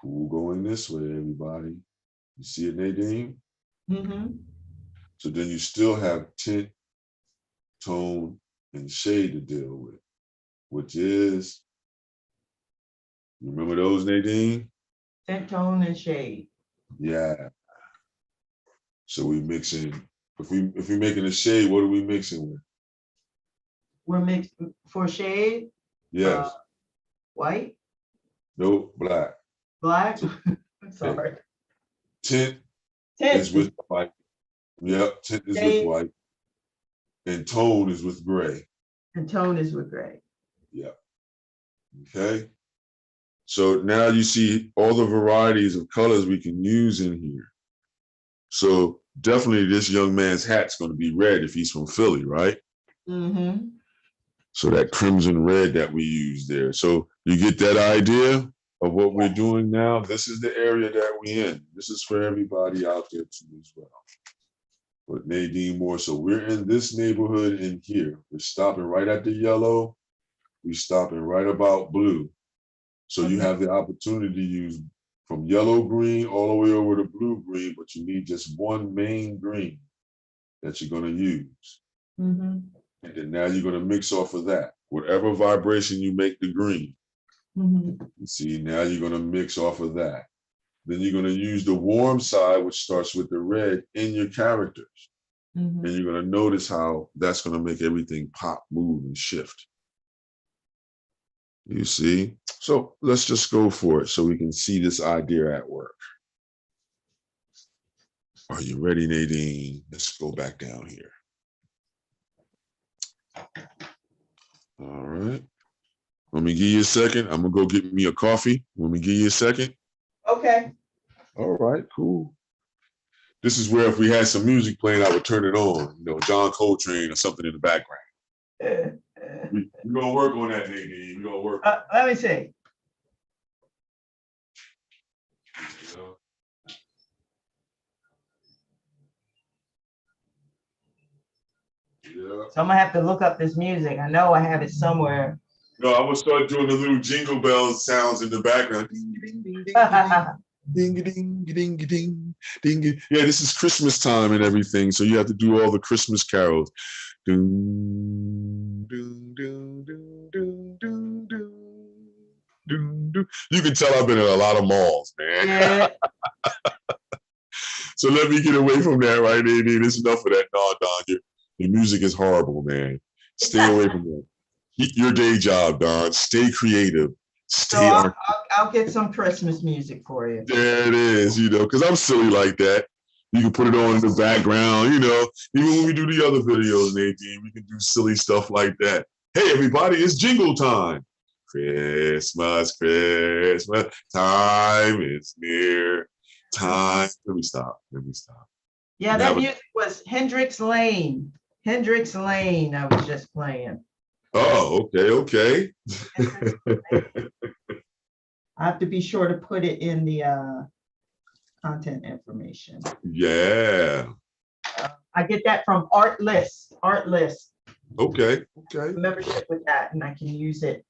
cool going this way, everybody. You see it, Nadine? So then you still have tint, tone, and shade to deal with, which is, you remember those, Nadine? Tint, tone, and shade. Yeah. So we mixing, if we're making a shade, what are we mixing with? We're mixed for shade. Yes. White. Nope, black. Black. Sorry. Tint Tint is with white. Yep, tint is with white. And tone is with gray. And tone is with gray. Yep. Okay. So now you see all the varieties of colors we can use in here. So definitely this young man's hat's going to be red if he's from Philly, right? So that crimson red that we use there. So you get that idea of what we're doing now? This is the area that we're in. This is for everybody out there too as well. But Nadine more. So we're in this neighborhood in here. We're stopping right at the yellow. We're stopping right about blue. So you have the opportunity to use from yellow green all the way over to blue green, but you need just one main green that you're going to use. And then now you're going to mix off of that. Whatever vibration you make the green. You see, now you're going to mix off of that. Then you're going to use the warm side, which starts with the red, in your characters. And you're going to notice how that's going to make everything pop, move, and shift. You see? So let's just go for it so we can see this idea at work. Are you ready, Nadine? Let's go back down here. All right. Let me give you a second. I'm going to go get me a coffee. Let me give you a second. Okay. All right, cool. This is where if we had some music playing, I would turn it on, you know, John Coltrane or something in the background. We're going to work on that, Nadine. We're going to work. Let me see. Yeah. So I'm gonna have to look up this music. I know I have it somewhere. No, I will start doing the little jingle bells sounds in the background. Ding, ding, ding, ding, ding, ding, ding, ding, ding. Yeah, this is Christmas time and everything, so you have to do all the Christmas carols. Doom, doom, doom, doom, doom, doom, doom, doom, doom. You can tell I've been at a lot of malls, man. Yeah. So let me get away from that, right, Nadine? It's enough of that. No, Don, your music is horrible, man. Stay away from that. Keep your day job, Don. Stay creative. Stay So I'll get some Christmas music for you. There it is, you know, because I'm silly like that. You can put it on in the background, you know. Even when we do the other videos, Nadine, we can do silly stuff like that. Hey, everybody, it's jingle time. Christmas, Christmas, time is near. Time. Let me stop. Yeah, that music was Hendrix Lane. Hendrix Lane, I was just playing. Oh, okay. I have to be sure to put it in the content information. Yeah. I get that from Art List. Okay. Membership with that, and I can use it.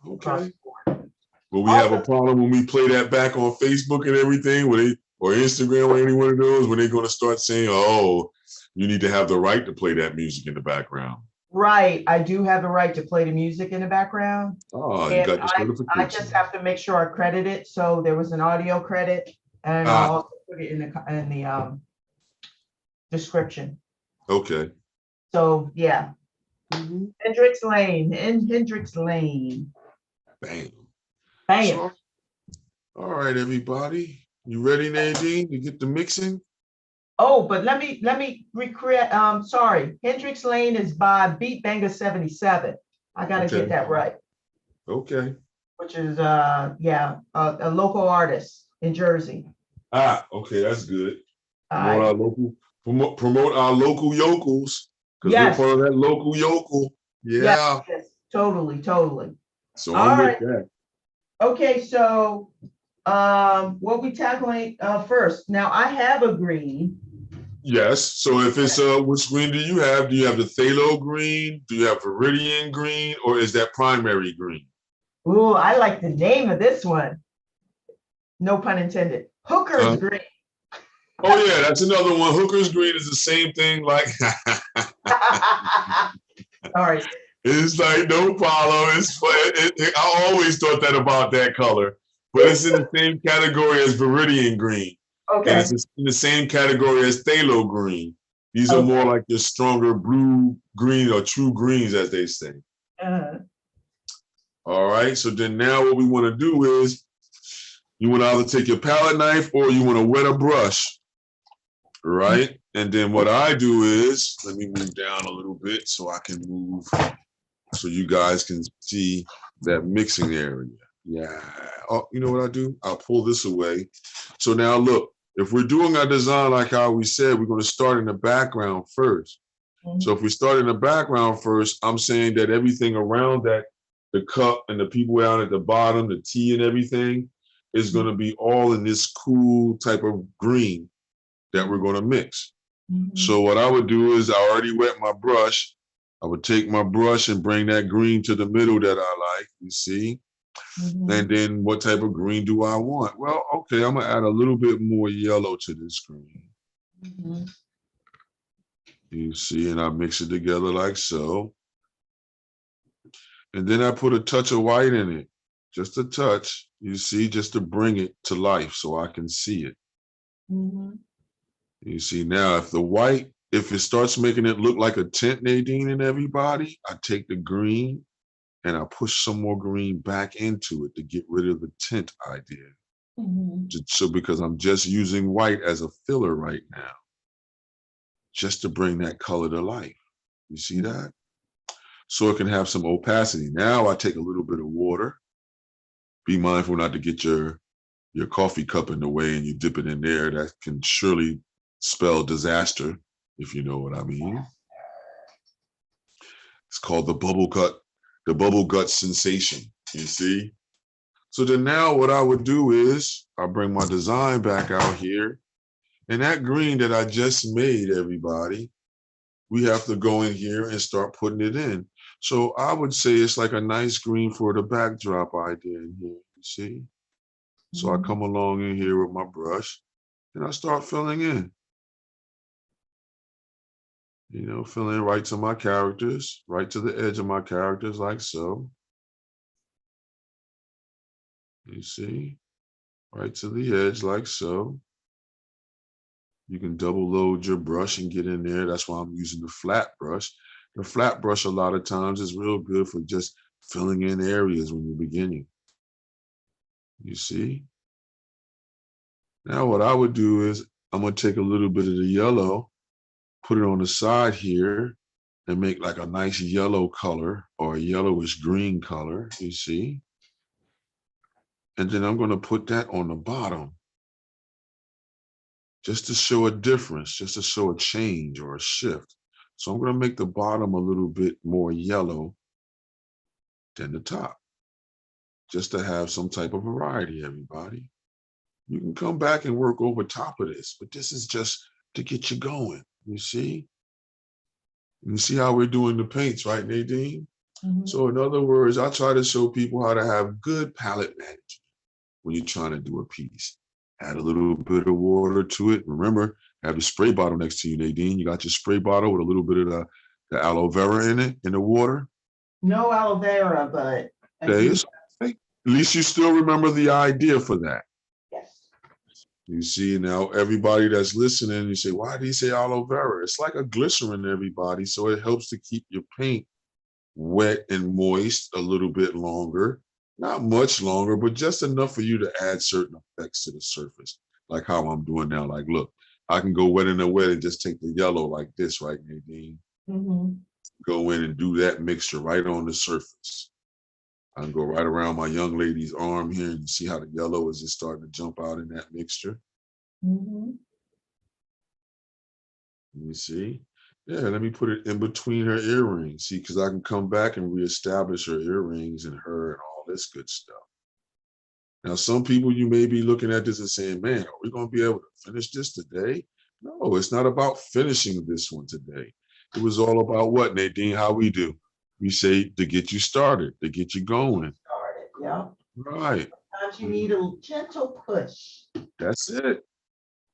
Okay. Will we have a problem when we play that back on Facebook and everything, or Instagram or any one of those, when they're going to start saying, "Oh, you need to have the right to play that music in the background"? Right, I do have the right to play the music in the background. Oh, you got the certification. I just have to make sure I credit it. So there was an audio credit, and I'll also put it in the description. Okay. So yeah, Hendrix Lane. Bam. Bam. So, all right, everybody. You ready, Nadine, to get the mixing? Oh, but let me recreate. Sorry, Hendrix Lane is by Beat Banger 77. I gotta Okay. get that right. Okay. Which is yeah, a local artist in Jersey. Ah, okay, that's good. All Promote our right. local, promote our local yokels, because we're Yes, part of that local yokel. yes, Yeah. yes, totally, totally. So All I'm with right. that. Okay, so what we tackling first? Now I have a green. Yes. So if it's which green do you have? Do you have the phthalo green? Do you have viridian green, or is that primary green? Ooh, I like the name of this one. No pun intended. Hooker's green. Oh yeah, that's another one. Hooker's green is the same thing. Like Sorry. it's like no problem. I always thought that about that color, but it's in the same category as viridian green, and Okay. it's in the same category as phthalo green. These are more Okay. like your stronger blue green or true greens, as they say. All right. So then now what we want to do is you want to either take your palette knife or you want to wet a brush, right? And then what I do is, let me move down a little bit so I can move so you guys can see that mixing area. Yeah. Oh, you know what I do? I'll pull this away. So now look, if we're doing our design like how we said, we're going to start in the background first. So if we start in the background first, I'm saying that everything around that, the cup and the people down at the bottom, the tea and everything, is going to be all in this cool type of green that we're going to mix. So what I would do is I already wet my brush. I would take my brush and bring that green to the middle that I like, you see? And then what type of green do I want? Well, okay, I'm gonna add a little bit more yellow to this green. You see, and I mix it together like so. And then I put a touch of white in it, just a touch, you see, just to bring it to life so I can see it. You see, now if the white, if it starts making it look like a tint, Nadine and everybody, I take the green and I push some more green back into it to get rid of the tint idea. So because I'm just using white as a filler right now, just to bring that color to life. You see that? So it can have some opacity. Now I take a little bit of water. Be mindful not to get your coffee cup in the way and you dip it in there. That can surely spell disaster, if you know what I mean. It's called the bubble gut sensation, you see? So then now what I would do is I bring my design back out here, and that green that I just made, everybody, we have to go in here and start putting it in. So I would say it's like a nice green for the backdrop idea in here, you see? So I come along in here with my brush and I start filling in. You know, filling right to my characters, right to the edge of my characters like so. You see? Right to the edge like so. You can double load your brush and get in there. That's why I'm using the flat brush. The flat brush a lot of times is real good for just filling in areas when you're beginning. You see? Now what I would do is I'm gonna take a little bit of the yellow, put it on the side here, and make like a nice yellow color or a yellowish green color, you see? And then I'm gonna put that on the bottom just to show a difference, just to show a change or a shift. So I'm gonna make the bottom a little bit more yellow than the top, just to have some type of variety, everybody. You can come back and work over top of this, but this is just to get you going, you see? You see how we're doing the paints, right, Nadine? So in other words, I try to show people how to have good palette management when you're trying to do a piece. Add a little bit of water to it. Remember, have the spray bottle next to you, Nadine. You got your spray bottle with a little bit of the aloe vera in it, in the water. No aloe vera, but Okay, it's okay. At least you still remember the idea for that. yes. You see, now everybody that's listening, you say, why did he say aloe vera? It's like a glycerin, everybody. So it helps to keep your paint wet and moist a little bit longer. Not much longer, but just enough for you to add certain effects to the surface. like how I'm doing now. Like, look, I can go wet in the wet and just take the yellow like this, right, Nadine? Go in and do that mixture right on the surface. I can go right around my young lady's arm here, and you see how the yellow is just starting to jump out in that mixture. You see? Yeah, let me put it in between her earrings. See, because I can come back and reestablish her earrings and her and all this good stuff. Now, some people, you may be looking at this and saying, man, are we going to be able to finish this today? No, it's not about finishing this one today. It was all about what, Nadine, how we do. We say to get you started, to get you going. Yeah. Right. Sometimes you need a gentle push. That's it.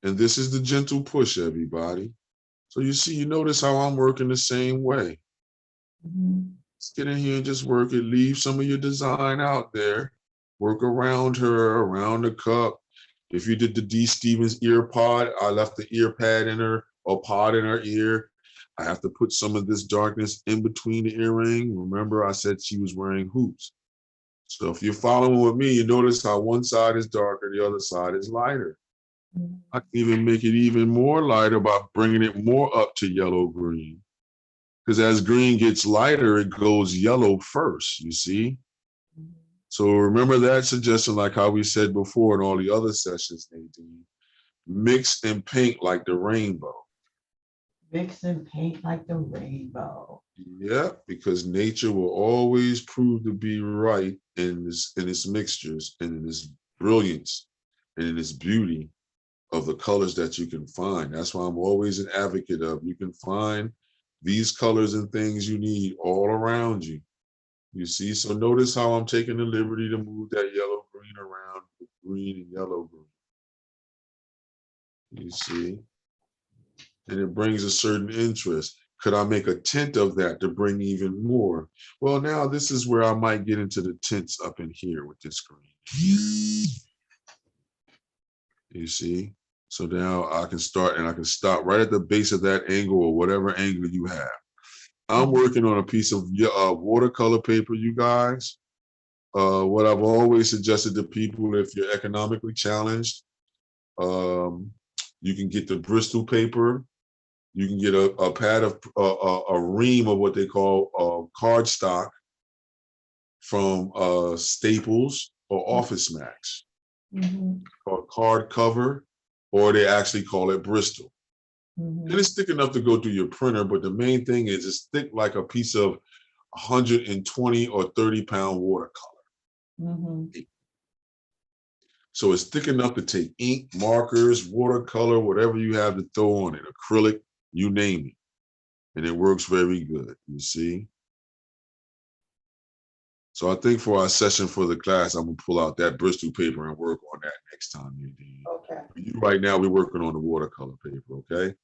And this is the gentle push, everybody. So you see, you notice how I'm working the same way. Let's get in here and just work it. Leave some of your design out there. Work around her, around the cup. If you did the D. Stevens ear pod, I left the ear pad in her or pod in her ear. I have to put some of this darkness in between the earring. Remember, I said she was wearing hoops. So if you're following with me, you notice how one side is darker, the other side is lighter. I can even make it even more lighter by bringing it more up to yellow green. Because as green gets lighter, it goes yellow first, you see? So remember that suggestion, like how we said before in all the other sessions, Nadine. Mix and paint like the rainbow. Mix and paint like the rainbow. Yeah, because nature will always prove to be right in its mixtures and in its brilliance and in its beauty of the colors that you can find. That's why I'm always an advocate of you can find these colors and things you need all around you. You see, so notice how I'm taking the liberty to move that yellow green around with green and yellow green. You see, and it brings a certain interest. Could I make a tint of that to bring even more? Well, now this is where I might get into the tints up in here with this green. You see, so now I can start and I can stop right at the base of that angle or whatever angle you have. I'm working on a piece of watercolor paper, you guys. What I've always suggested to people, if you're economically challenged, you can get the Bristol paper. You can get a pad of a ream of what they call cardstock from Staples or Office Max, called card cover, or they actually call it Bristol. And it's thick enough to go through your printer, but the main thing is it's thick like a piece of 120 or 30-pound watercolor. So it's thick enough to take ink, markers, watercolor, whatever you have to throw on it, acrylic, you name it. And it works very good, you see? So I think for our session for the class, I'm gonna pull out that Bristol paper and work on that next time, Nadine. Okay. Right now, we're working on the watercolor paper, okay?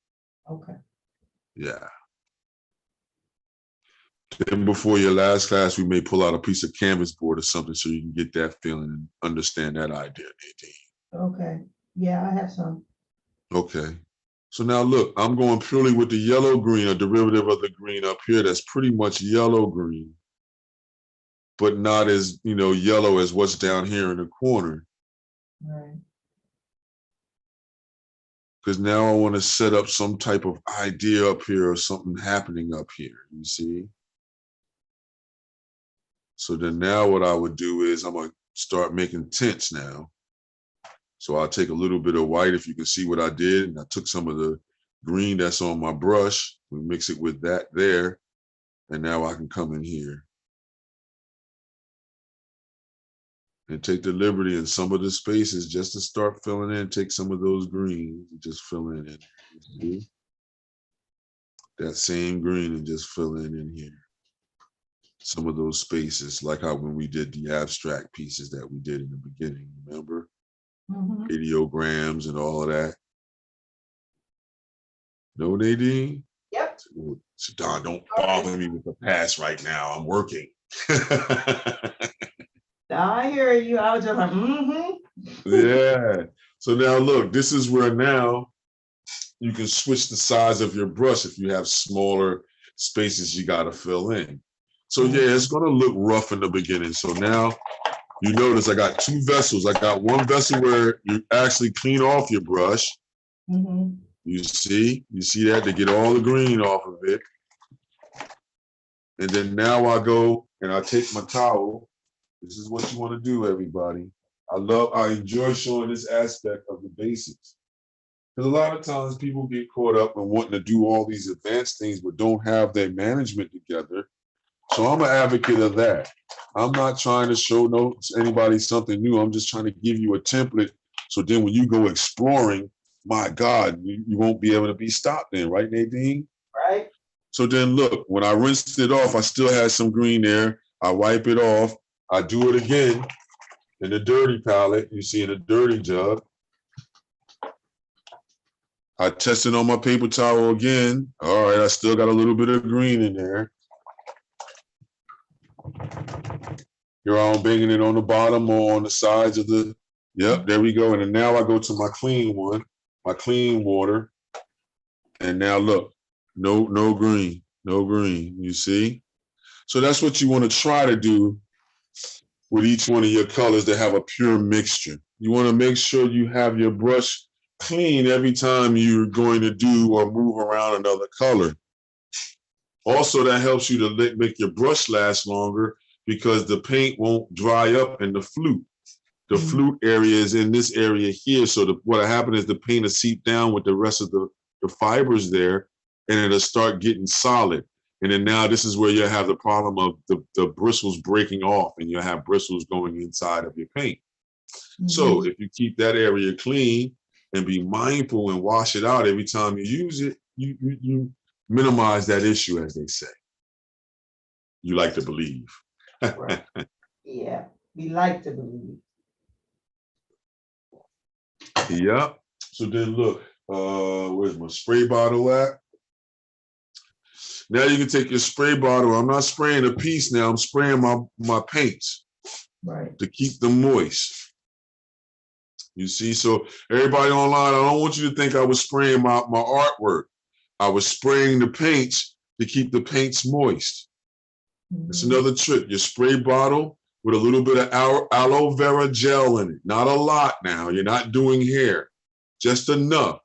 Okay. Yeah. Then before your last class, we may pull out a piece of canvas board or something so you can get that feeling and understand that idea, Nadine. Okay. Yeah, I have some. Okay. So now look, I'm going purely with the yellow green, a derivative of the green up here that's pretty much yellow green, but not as, yellow as what's down here in the corner. Right. Because now I want to set up some type of idea up here or something happening up here, you see? So then now what I would do is I'm going to start making tints now. So I'll take a little bit of white, if you can see what I did, and I took some of the green that's on my brush, we mix it with that there, and now I can come in here and take the liberty in some of the spaces just to start filling in, take some of those greens and just fill in. See? That same green and just fill in here. Some of those spaces, like how when we did the abstract pieces that we did in the beginning, remember? Ideograms and all of that. No, Nadine? Yep. So Don, don't bother me with the past right now. I'm working. I hear you. I was just like, Yeah. So now look, this is where now you can switch the size of your brush if you have smaller spaces you got to fill in. So yeah, it's going to look rough in the beginning. So now you notice I got two vessels. I got one vessel where you actually clean off your brush. Mhm. You see that to get all the green off of it. And then now I go and I take my towel. This is what you want to do, everybody. I enjoy showing this aspect of the basics. Because a lot of times people get caught up in wanting to do all these advanced things, but don't have their management together. So I'm an advocate of that. I'm not trying to show anybody something new. I'm just trying to give you a template. So then when you go exploring, my God, you won't be able to be stopped then, right, Nadine? Right. So then look, when I rinsed it off, I still had some green there. I wipe it off. I do it again in the dirty palette. You see in the dirty jug. I test it on my paper towel again. All right, I still got a little bit of green in there. Here I'm banging it on the bottom or on the sides of the, yep, there we go. And then now I go to my clean one, my clean water. And now look, no green, you see? So that's what you want to try to do with each one of your colors to have a pure mixture. You want to make sure you have your brush clean every time you're going to do or move around another color. Also, that helps you to make your brush last longer because the paint won't dry up in the flute. The flute area is in this area here. So what happens is the paint will seep down with the rest of the fibers there, and it'll start getting solid. And then now this is where you'll have the problem of the bristles breaking off, and you'll have bristles going inside of your paint. So if you keep that area clean and be mindful and wash it out every time you use it, you minimize that issue, as they say. You like to believe. Right. Yeah, we like to believe. Yep. So then look, where's my spray bottle at? Now you can take your spray bottle. I'm not spraying a piece now. I'm spraying my paints, right, to keep them moist. You see, so everybody online, I don't want you to think I was spraying my artwork. I was spraying the paints to keep the paints moist. It's another trick. Your spray bottle with a little bit of aloe vera gel in it. Not a lot now. You're not doing hair. Just enough.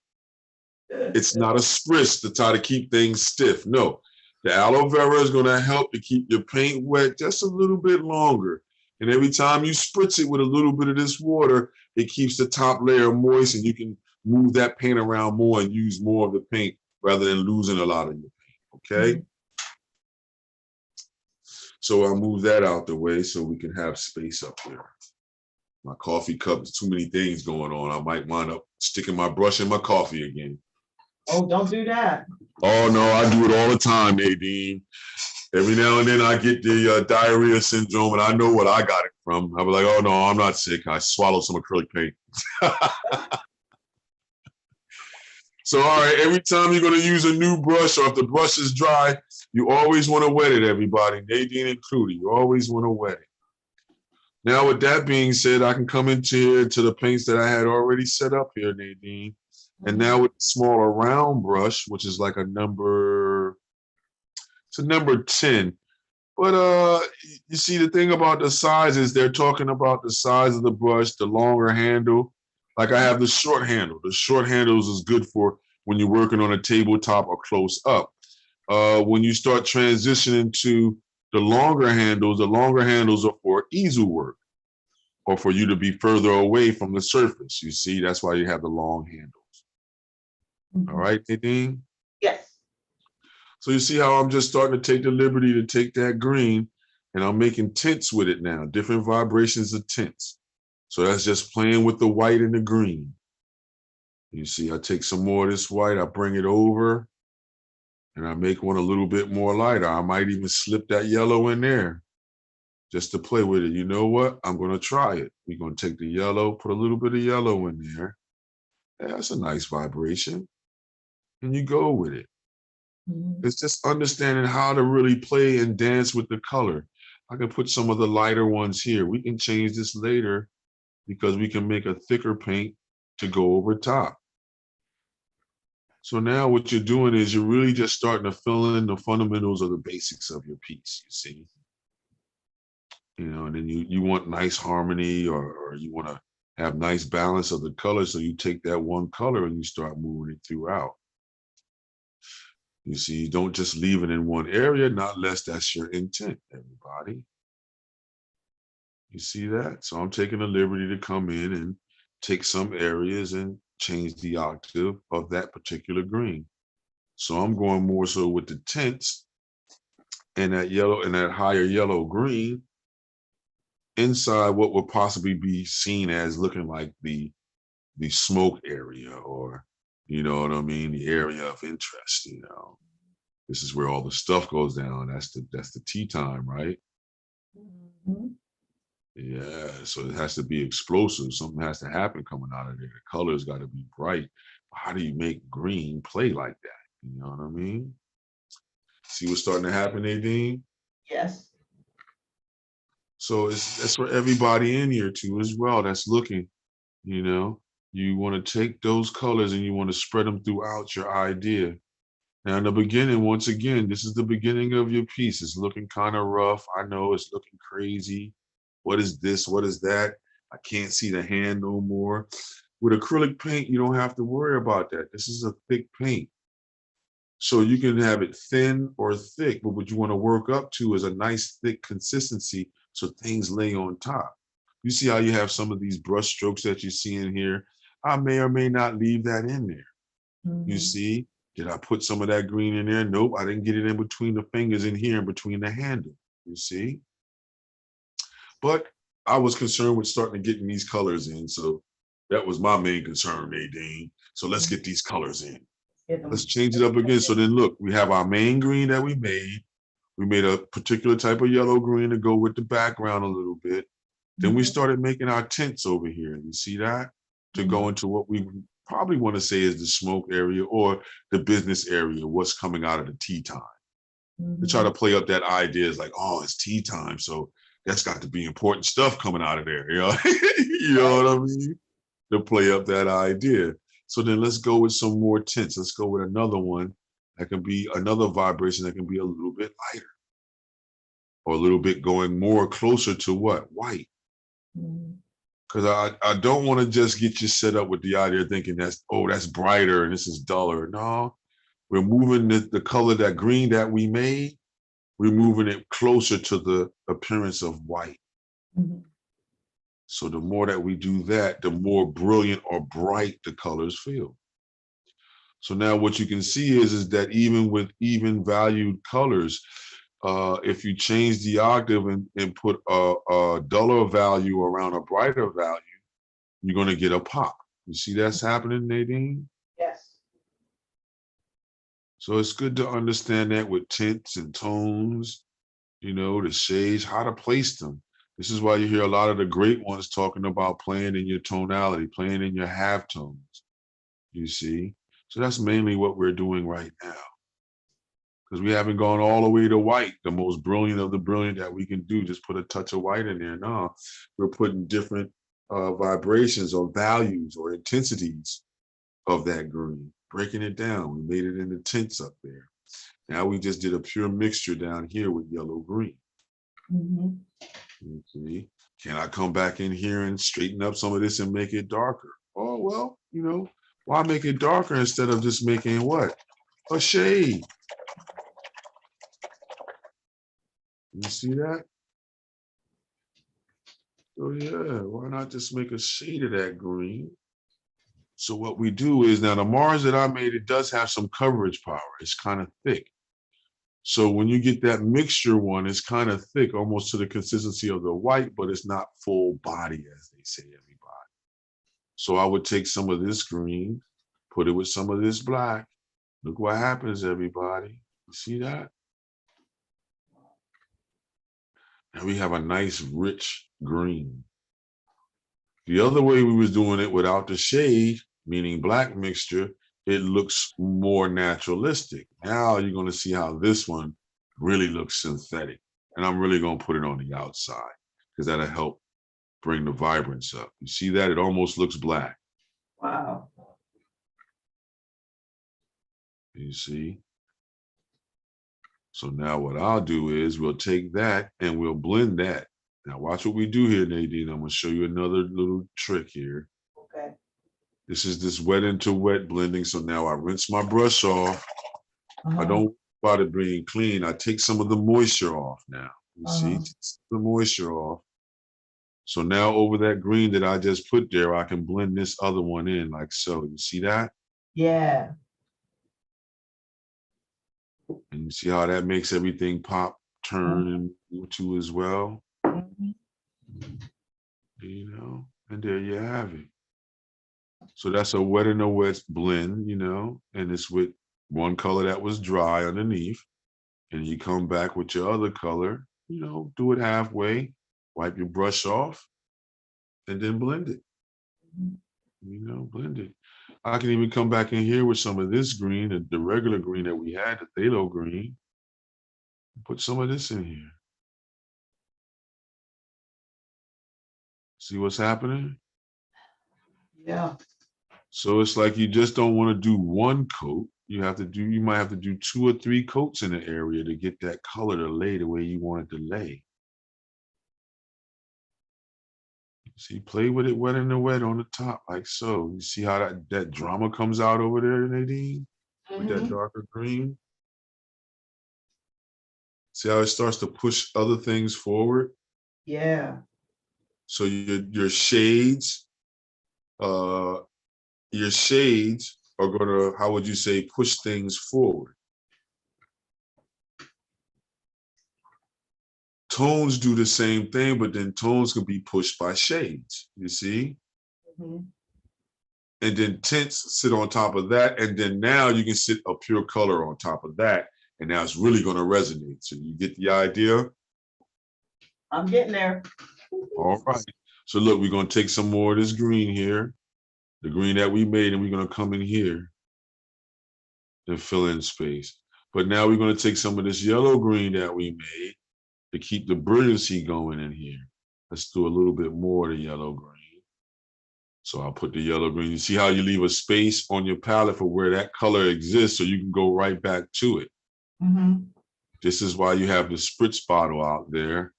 It's not a spritz to try to keep things stiff. No. The aloe vera is going to help to keep your paint wet just a little bit longer. And every time you spritz it with a little bit of this water, it keeps the top layer moist, and you can move that paint around more and use more of the paint rather than losing a lot of your paint. Okay? So I'll move that out the way so we can have space up there. My coffee cup is too many things going on. I might wind up sticking my brush in my coffee again. Oh, don't do that. Oh, no, I do it all the time, Nadine. Every now and then I get the diarrhea syndrome, and I know what I got it from. I'll be like, oh, no, I'm not sick. I swallowed some acrylic paint. So, all right, every time you're going to use a new brush, or if the brush is dry, you always want to wet it, everybody, Nadine included. You always want to wet it. Now, with that being said, I can come into here to the paints that I had already set up here, Nadine. And now with the smaller round brush, which is like it's a number 10. But you see, the thing about the size is they're talking about the size of the brush, the longer handle. Like I have the short handle. The short handles is good for when you're working on a tabletop or close up. When you start transitioning to the longer handles are for easel work or for you to be further away from the surface. You see, that's why you have the long handles. All right, Nadine? Yes. So you see how I'm just starting to take the liberty to take that green, and I'm making tints with it now, different vibrations of tints. So that's just playing with the white and the green. You see, I take some more of this white, I bring it over, and I make one a little bit more lighter. I might even slip that yellow in there just to play with it. You know what? I'm going to try it. We're going to take the yellow, put a little bit of yellow in there. Yeah, that's a nice vibration. And you go with it. It's just understanding how to really play and dance with the color. I can put some of the lighter ones here. We can change this later because we can make a thicker paint to go over top. So now what you're doing is you're really just starting to fill in the fundamentals of the basics of your piece, you see. you know, and then you want nice harmony, or you want to have nice balance of the colors. So you take that one color and you start moving it throughout. You see, you don't just leave it in one area, not unless that's your intent, everybody. You see that? So I'm taking the liberty to come in and take some areas and change the octave of that particular green. So I'm going more so with the tints and that yellow and that higher yellow green inside what would possibly be seen as looking like the smoke area, or you know what I mean, the area of interest. You know, this is where all the stuff goes down. That's the tea time, right? Mhm. Yeah, so it has to be explosive. Something has to happen coming out of there. The colors got to be bright. How do you make green play like that? You know what I mean? See what's starting to happen, Nadine? Yes. So that's for everybody in here too as well that's looking, you know. You want to take those colors and you want to spread them throughout your idea. Now in the beginning, once again, this is the beginning of your piece. It's looking kind of rough. I know it's looking crazy. What is this? What is that? I can't see the hand no more. With acrylic paint, you don't have to worry about that. This is a thick paint. So you can have it thin or thick, but what you want to work up to is a nice thick consistency so things lay on top. You see how you have some of these brush strokes that you see in here? I may or may not leave that in there. You Mhm. see, did I put some of that green in there? Nope, I didn't get it in between the fingers in here and between the handle. You see? But I was concerned with starting to getting these colors in. So that was my main concern, Nadine. So let's get these colors in. Get Let's them. change it up again. So then look, we have our main green that we made. We made a particular type of yellow green to go with the background a little bit. Then we Mhm. started making our tints over here. You see that? To Mhm. go into what we probably want to say is the smoke area or the business area, what's coming out of the tea time. To try Mhm. to play up that idea is like, oh, it's tea time. So that's got to be important stuff coming out of there. You know, you know Right. what I mean? To play up that idea. So then let's go with some more tints. Let's go with another one that can be another vibration that can be a little bit lighter or a little bit going more closer to what? White. Mhm. Because I don't want to just get you set up with the idea of thinking that's, oh, that's brighter and this is duller. No, we're moving the color, that green that we made, we're moving it closer to the appearance of white. Mhm. So the more that we do that, the more brilliant or bright the colors feel. So now what you can see is that even with even valued colors, if you change the octave and put a duller value around a brighter value, you're going to get a pop. You see that's happening, Nadine? Yes. So it's good to understand that with tints and tones, you know, the shades, how to place them. This is why you hear a lot of the great ones talking about playing in your tonality, playing in your halftones, you see? So that's mainly what we're doing right now. Because we haven't gone all the way to white, the most brilliant of the brilliant that we can do. Just put a touch of white in there. No, we're putting different vibrations or values or intensities of that green, breaking it down. We made it into tints up there. Now we just did a pure mixture down here with yellow green. Mhm. You see, can I come back in here and straighten up some of this and make it darker? Oh, well, you know, why make it darker instead of just making what? A shade. You see that? So yeah, why not just make a shade of that green? So what we do is now the Mars that I made, it does have some coverage power. It's kind of thick. So when you get that mixture one, it's kind of thick, almost to the consistency of the white, but it's not full body, as they say, everybody. So I would take some of this green, put it with some of this black. Look what happens, everybody. You see that? And we have a nice, rich green. The other way we was doing it without the shade, meaning black mixture, it looks more naturalistic. Now you're going to see how this one really looks synthetic. And I'm really going to put it on the outside because that'll help bring the vibrance up. You see that? It almost looks black. Wow. You see? So now what I'll do is we'll take that and we'll blend that. Now watch what we do here, Nadine. I'm gonna show you another little trick here. Okay. This is this wet into wet blending. So now I rinse my brush off. I don't about it being clean. I take some of the moisture off now. You see, take the moisture off. So now over that green that I just put there, I can blend this other one in like so. You see that? Yeah. And you see how that makes everything pop, turn, and move too as well? You know, and there you have it. So that's a wet and a wet blend, you know, and it's with one color that was dry underneath. And you come back with your other color, you know, do it halfway, wipe your brush off, and then blend it. You know, blend it. I can even come back in here with some of this green, the regular green that we had, the phthalo green. Put some of this in here. See what's happening? Yeah. So it's like you just don't want to do one coat. You might have to do 2 or 3 coats in the area to get that color to lay the way you want it to lay. See, play with it wet in the wet on the top, like so. You see how that drama comes out over there, Nadine? With that darker green? See how it starts to push other things forward? Yeah. So your shades are gonna, how would you say, push things forward. Tones do the same thing, but then tones can be pushed by shades, you see? And then tints sit on top of that, and then now you can sit a pure color on top of that, and now it's really gonna resonate. So you get the idea? I'm getting there. All right. So look, we're gonna take some more of this green here, the green that we made, and we're gonna come in here and fill in space. But now we're gonna take some of this yellow green that we made to keep the brilliancy going in here. Let's do a little bit more of the yellow green. So I'll put the yellow green. You see how you leave a space on your palette for where that color exists so you can go right back to it. This is why you have the spritz bottle out there,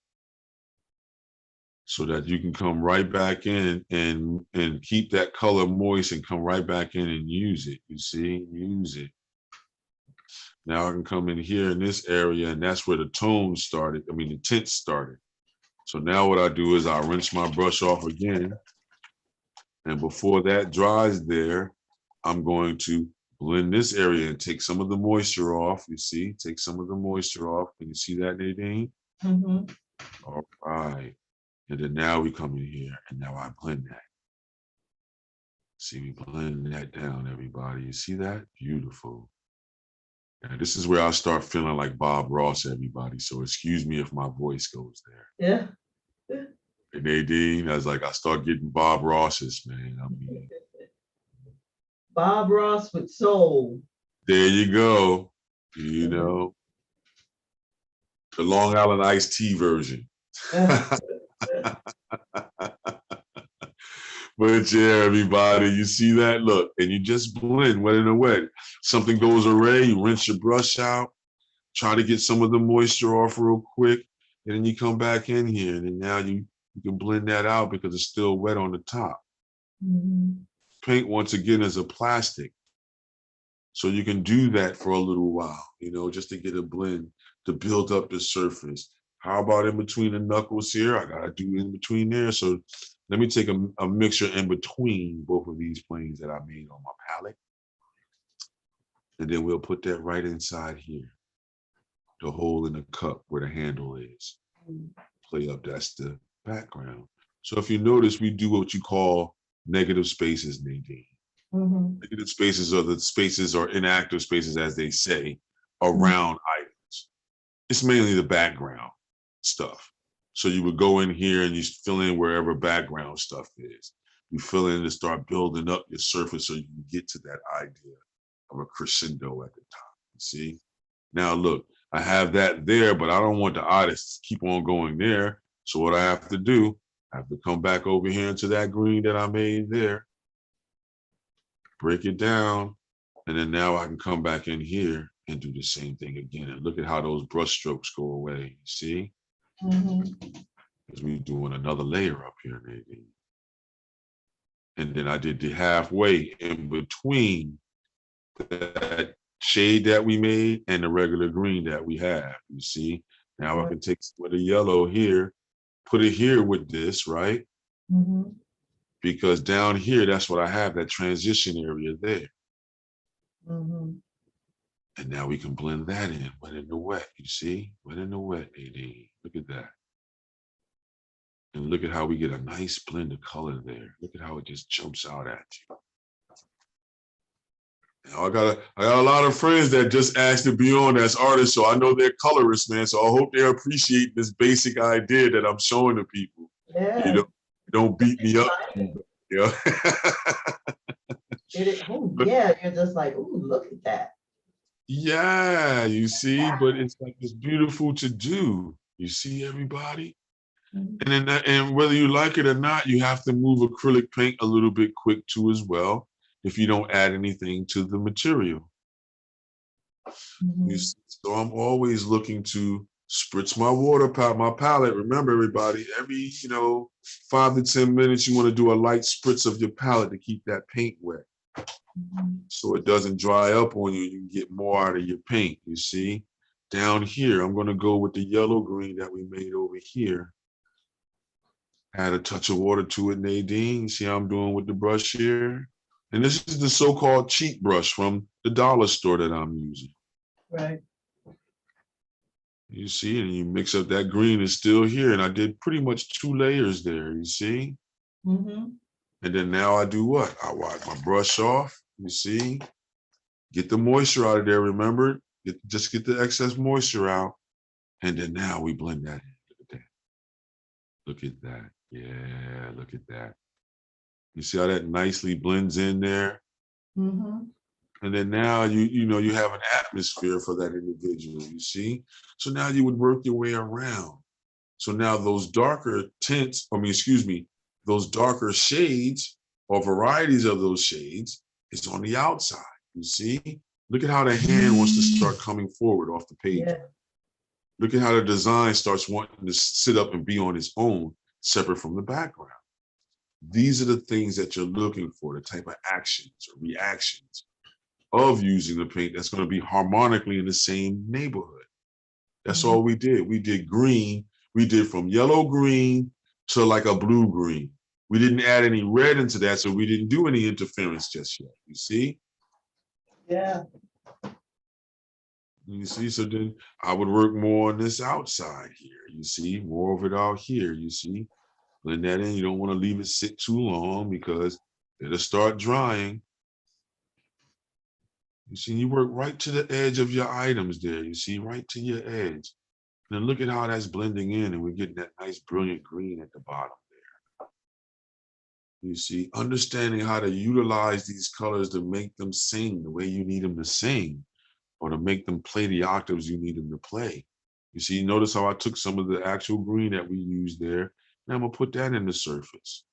so that you can come right back in and keep that color moist and come right back in and use it. You see, use it. Now I can come in here in this area, and that's where the tones started. I mean, the tints started. So now what I do is I rinse my brush off again. And before that dries there, I'm going to blend this area and take some of the moisture off. You see, take some of the moisture off. Can you see that, Nadine? All right. And then now we come in here and now I blend that. See, we blend that down, everybody. You see that? Beautiful. Now this is where I start feeling like Bob Ross, everybody. So excuse me if my voice goes there. Yeah. And Nadine, I start getting Bob Ross's, man. I mean, Bob Ross with soul. there you go. You know, the Long Island iced tea version. But yeah, everybody, you see that? Look, and you just blend wet in the wet. Something goes awry, you rinse your brush out, try to get some of the moisture off real quick, and then you come back in here, and then now you can blend that out because it's still wet on the top. Paint, once again, is a plastic. So you can do that for a little while, you know, just to get a blend, to build up the surface. How about in between the knuckles here? I gotta do in between there. So let me take a mixture in between both of these planes that I made on my palette. And then we'll put that right inside here, the hole in the cup where the handle is. Play up, that's the background. So if you notice, we do what you call negative spaces, Nadine. Negative spaces are the spaces or inactive spaces, as they say, around items. It's mainly the background stuff. So you would go in here and you fill in wherever background stuff is. You fill in to start building up your surface so you can get to that idea of a crescendo at the top. You see? Now look, I have that there, but I don't want the artist to keep on going there. So what I have to do, I have to come back over here into that green that I made there, break it down, and then now I can come back in here and do the same thing again. And look at how those brush strokes go away, you see? Because we're doing another layer up here, Nadine. And then I did the halfway in between that shade that we made and the regular green that we have, you see? Now I can take some of the yellow here, put it here with this, right? Mhm. Because down here, that's what I have, that transition area there. Mhm. And now we can blend that in, wet in the wet, you see? Wet in the wet, Nadine. Look at that. And look at how we get a nice blend of color there. Look at how it just jumps out at you. Now, I got a lot of friends that just asked to be on as artists, so I know they're colorists, man. So I hope they appreciate this basic idea that I'm showing to people. Yeah. You don't beat me up. Yeah. Oh, yeah, you're just like, ooh, look at that. Yeah, you see, but it's like it's beautiful to do. You see, everybody? Mhm. And then and whether you like it or not, you have to move acrylic paint a little bit quick too as well if you don't add anything to the material. Mhm. So I'm always looking to spritz my palette. Remember, everybody, every 5 to 10 minutes, you want to do a light spritz of your palette to keep that paint wet, Mhm. so it doesn't dry up on you. You can get more out of your paint. You see, down here, I'm going to go with the yellow green that we made over here. Add a touch of water to it, Nadine. See how I'm doing with the brush here? And this is the so-called cheap brush from the dollar store that I'm using. Right. You see, and you mix up that green is still here. And I did pretty much 2 layers there, you see? Mm-hmm. And then now I do what? I wipe my brush off, you see? Get the moisture out of there, remember? Just get the excess moisture out. And then now we blend that in. Look at that. Look at that. Yeah, look at that. You see how that nicely blends in there? Mm-hmm. And then now you have an atmosphere for that individual, you see? So now you would work your way around. So now those darker tints, those darker shades or varieties of those shades is on the outside, you see? Look at how the hand wants to start coming forward off the page. Yeah. Look at how the design starts wanting to sit up and be on its own, separate from the background. These are the things that you're looking for, the type of actions or reactions of using the paint that's going to be harmonically in the same neighborhood. That's all we did. We did green. We did from yellow green to like a blue green. We didn't add any red into that, so we didn't do any interference just yet. You see? Yeah. You see? So then I would work more on this outside here. You see? More of it out here. You see? Blend that in. You don't want to leave it sit too long because it'll start drying. You see, you work right to the edge of your items there. You see, right to your edge. And then look at how that's blending in, and we're getting that nice, brilliant green at the bottom there. You see, understanding how to utilize these colors to make them sing the way you need them to sing, or to make them play the octaves you need them to play. You see, notice how I took some of the actual green that we used there, and I'm gonna put that in the surface.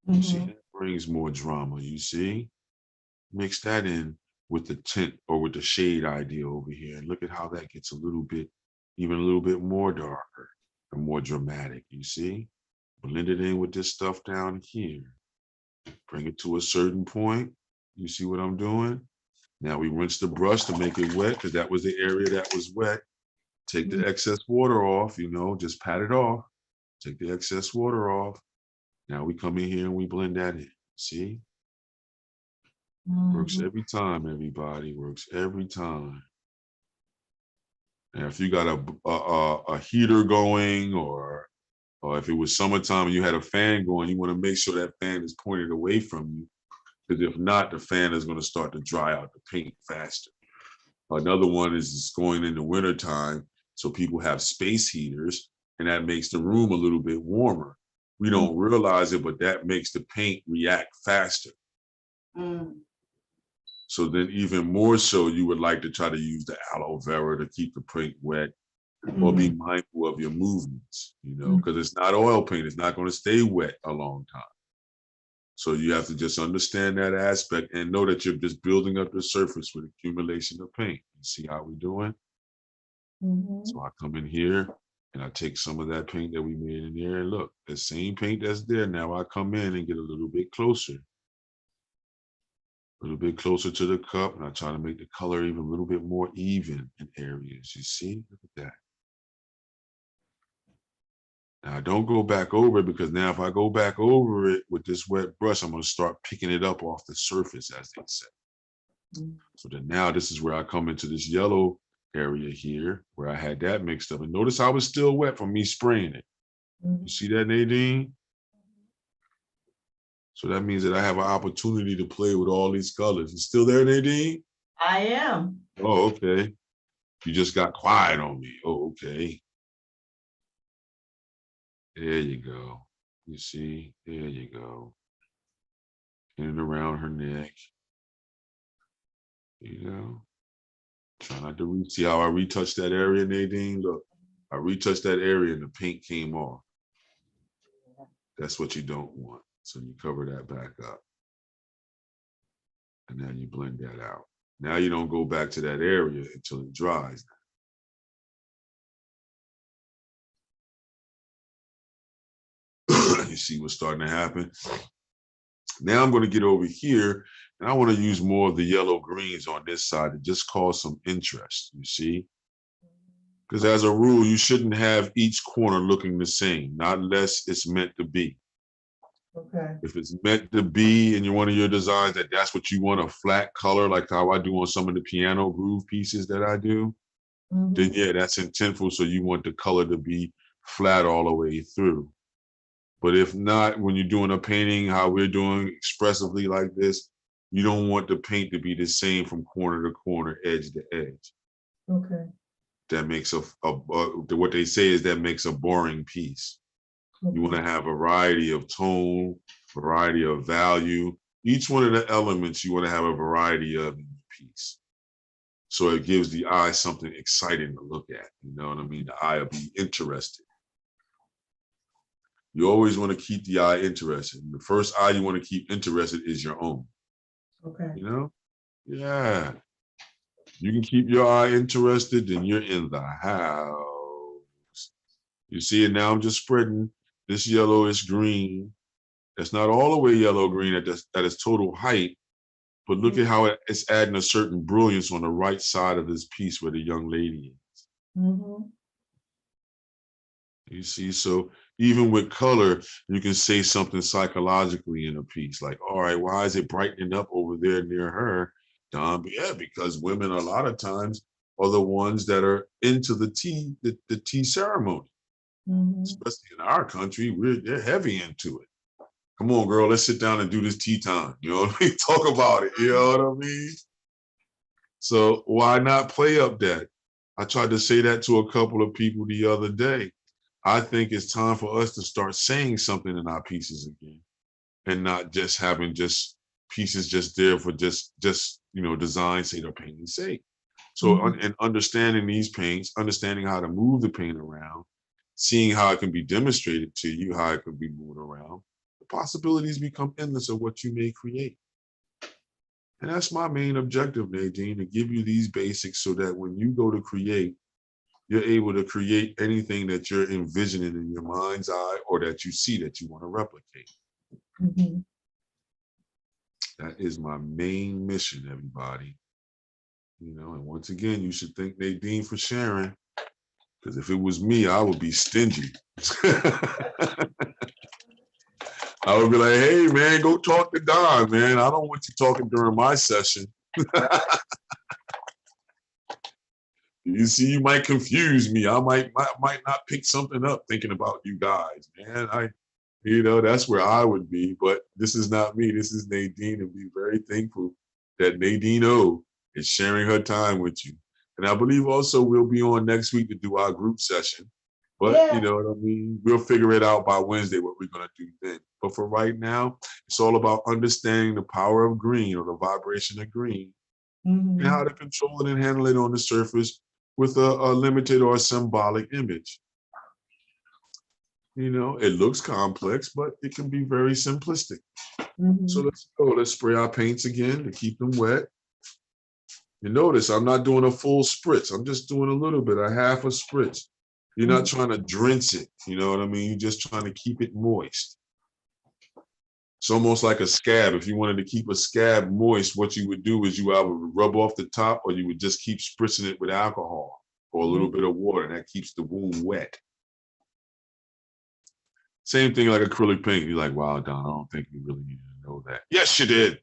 You see, that brings more drama, you see? Mix that in with the tint or with the shade idea over here. And look at how that gets even a little bit more darker and more dramatic, you see? Blend it in with this stuff down here. Bring it to a certain point. You see what I'm doing? Now we rinse the brush to make it wet because that was the area that was wet. Take the excess water off, just pat it off. Take the excess water off. Now we come in here and we blend that in. See? Works every time, everybody. Works every time. And if you got a heater going, or if it was summertime and you had a fan going, you want to make sure that fan is pointed away from you, because if not, the fan is going to start to dry out the paint faster. Another one is going in the wintertime, so people have space heaters, and that makes the room a little bit warmer. We don't realize it, but that makes the paint react faster. So then even more so, you would like to try to use the aloe vera to keep the paint wet, or be mindful of your movements, because it's not oil paint. It's not going to stay wet a long time. So you have to just understand that aspect and know that you're just building up the surface with accumulation of paint. You see how we're doing? So I come in here, And I take some of that paint that we made in there, and look, the same paint that's there. Now I come in and get a little bit closer to the cup, and I try to make the color even a little bit more even in areas. You see, look at that. Now don't go back over it, because now if I go back over it with this wet brush, I'm going to start picking it up off the surface, as they say. So then now this is where I come into this yellow area here, where I had that mixed up. And notice how it's still wet from me spraying it. You see that, Nadine? So that means that I have an opportunity to play with all these colors. You still there, Nadine? I am. Oh, okay. You just got quiet on me. Oh, okay. There you go. You see? There you go. In and around her neck. You know? Try not to see how I retouched that area, Nadine? Look, I retouched that area and the paint came off. That's what you don't want. So you cover that back up. And now you blend that out. Now you don't go back to that area until it dries. You see what's starting to happen? Now I'm going to get over here, and I want to use more of the yellow greens on this side to just cause some interest, you see? Because as a rule, you shouldn't have each corner looking the same, not unless it's meant to be. Okay. If it's meant to be in one of your designs, that's what you want, a flat color, like how I do on some of the piano groove pieces that I do, then yeah, that's intentful. So you want the color to be flat all the way through. But if not, when you're doing a painting, how we're doing expressively like this, you don't want the paint to be the same from corner to corner, edge to edge. Okay. That makes what they say is that makes a boring piece. Okay. You want to have variety of tone, variety of value. Each one of the elements you want to have a variety of in your piece. So it gives the eye something exciting to look at. You know what I mean? The eye will be interested. You always want to keep the eye interested. And the first eye you want to keep interested is your own. Okay. You know? Yeah. You can keep your eye interested, then you're in the house. You see it now? I'm just spreading this yellowish green. That's not all the way yellow green at its total height, but look at how it's adding a certain brilliance on the right side of this piece where the young lady is. You see, so even with color, you can say something psychologically in a piece, like, all right, why is it brightening up over there near her, Don? Yeah, because women a lot of times are the ones that are into the tea ceremony. Especially in our country, they're heavy into it. Come on, girl, let's sit down and do this tea time. You know what I mean? Talk about it. You know what I mean? So why not play up that? I tried to say that to a couple of people the other day. I think it's time for us to start saying something in our pieces again, and not just having just pieces just there for just design sake or painting's sake. So in understanding these paints, understanding how to move the paint around, seeing how it can be demonstrated to you, how it can be moved around, the possibilities become endless of what you may create. And that's my main objective, Nadine, to give you these basics so that when you go to create, you're able to create anything that you're envisioning in your mind's eye or that you see that you want to replicate. That is my main mission, everybody. You know, and once again, you should thank Nadine for sharing, because if it was me, I would be stingy. I would be like, hey, man, go talk to Don, man. I don't want you talking during my session. You see, you might confuse me. I might not pick something up thinking about you guys, man. That's where I would be, but this is not me. This is Nadine, and be very thankful that Nadineo is sharing her time with you. And I believe also we'll be on next week to do our group session. But you know what I mean? We'll figure it out by Wednesday what we're going to do then. But for right now, it's all about understanding the power of green, or the vibration of green, and how to control it and handle it on the surface with a limited or symbolic image. You know, it looks complex, but it can be very simplistic. So let's go. Let's spray our paints again to keep them wet. You notice I'm not doing a full spritz. I'm just doing a little bit, a half a spritz. You're not trying to drench it. You know what I mean? You're just trying to keep it moist. It's almost like a scab. If you wanted to keep a scab moist, what you would do is you either rub off the top or you would just keep spritzing it with alcohol or a little bit of water, and that keeps the wound wet. Same thing like acrylic paint. You're like, wow, Don, I don't think you really needed to know that. Yes, you did.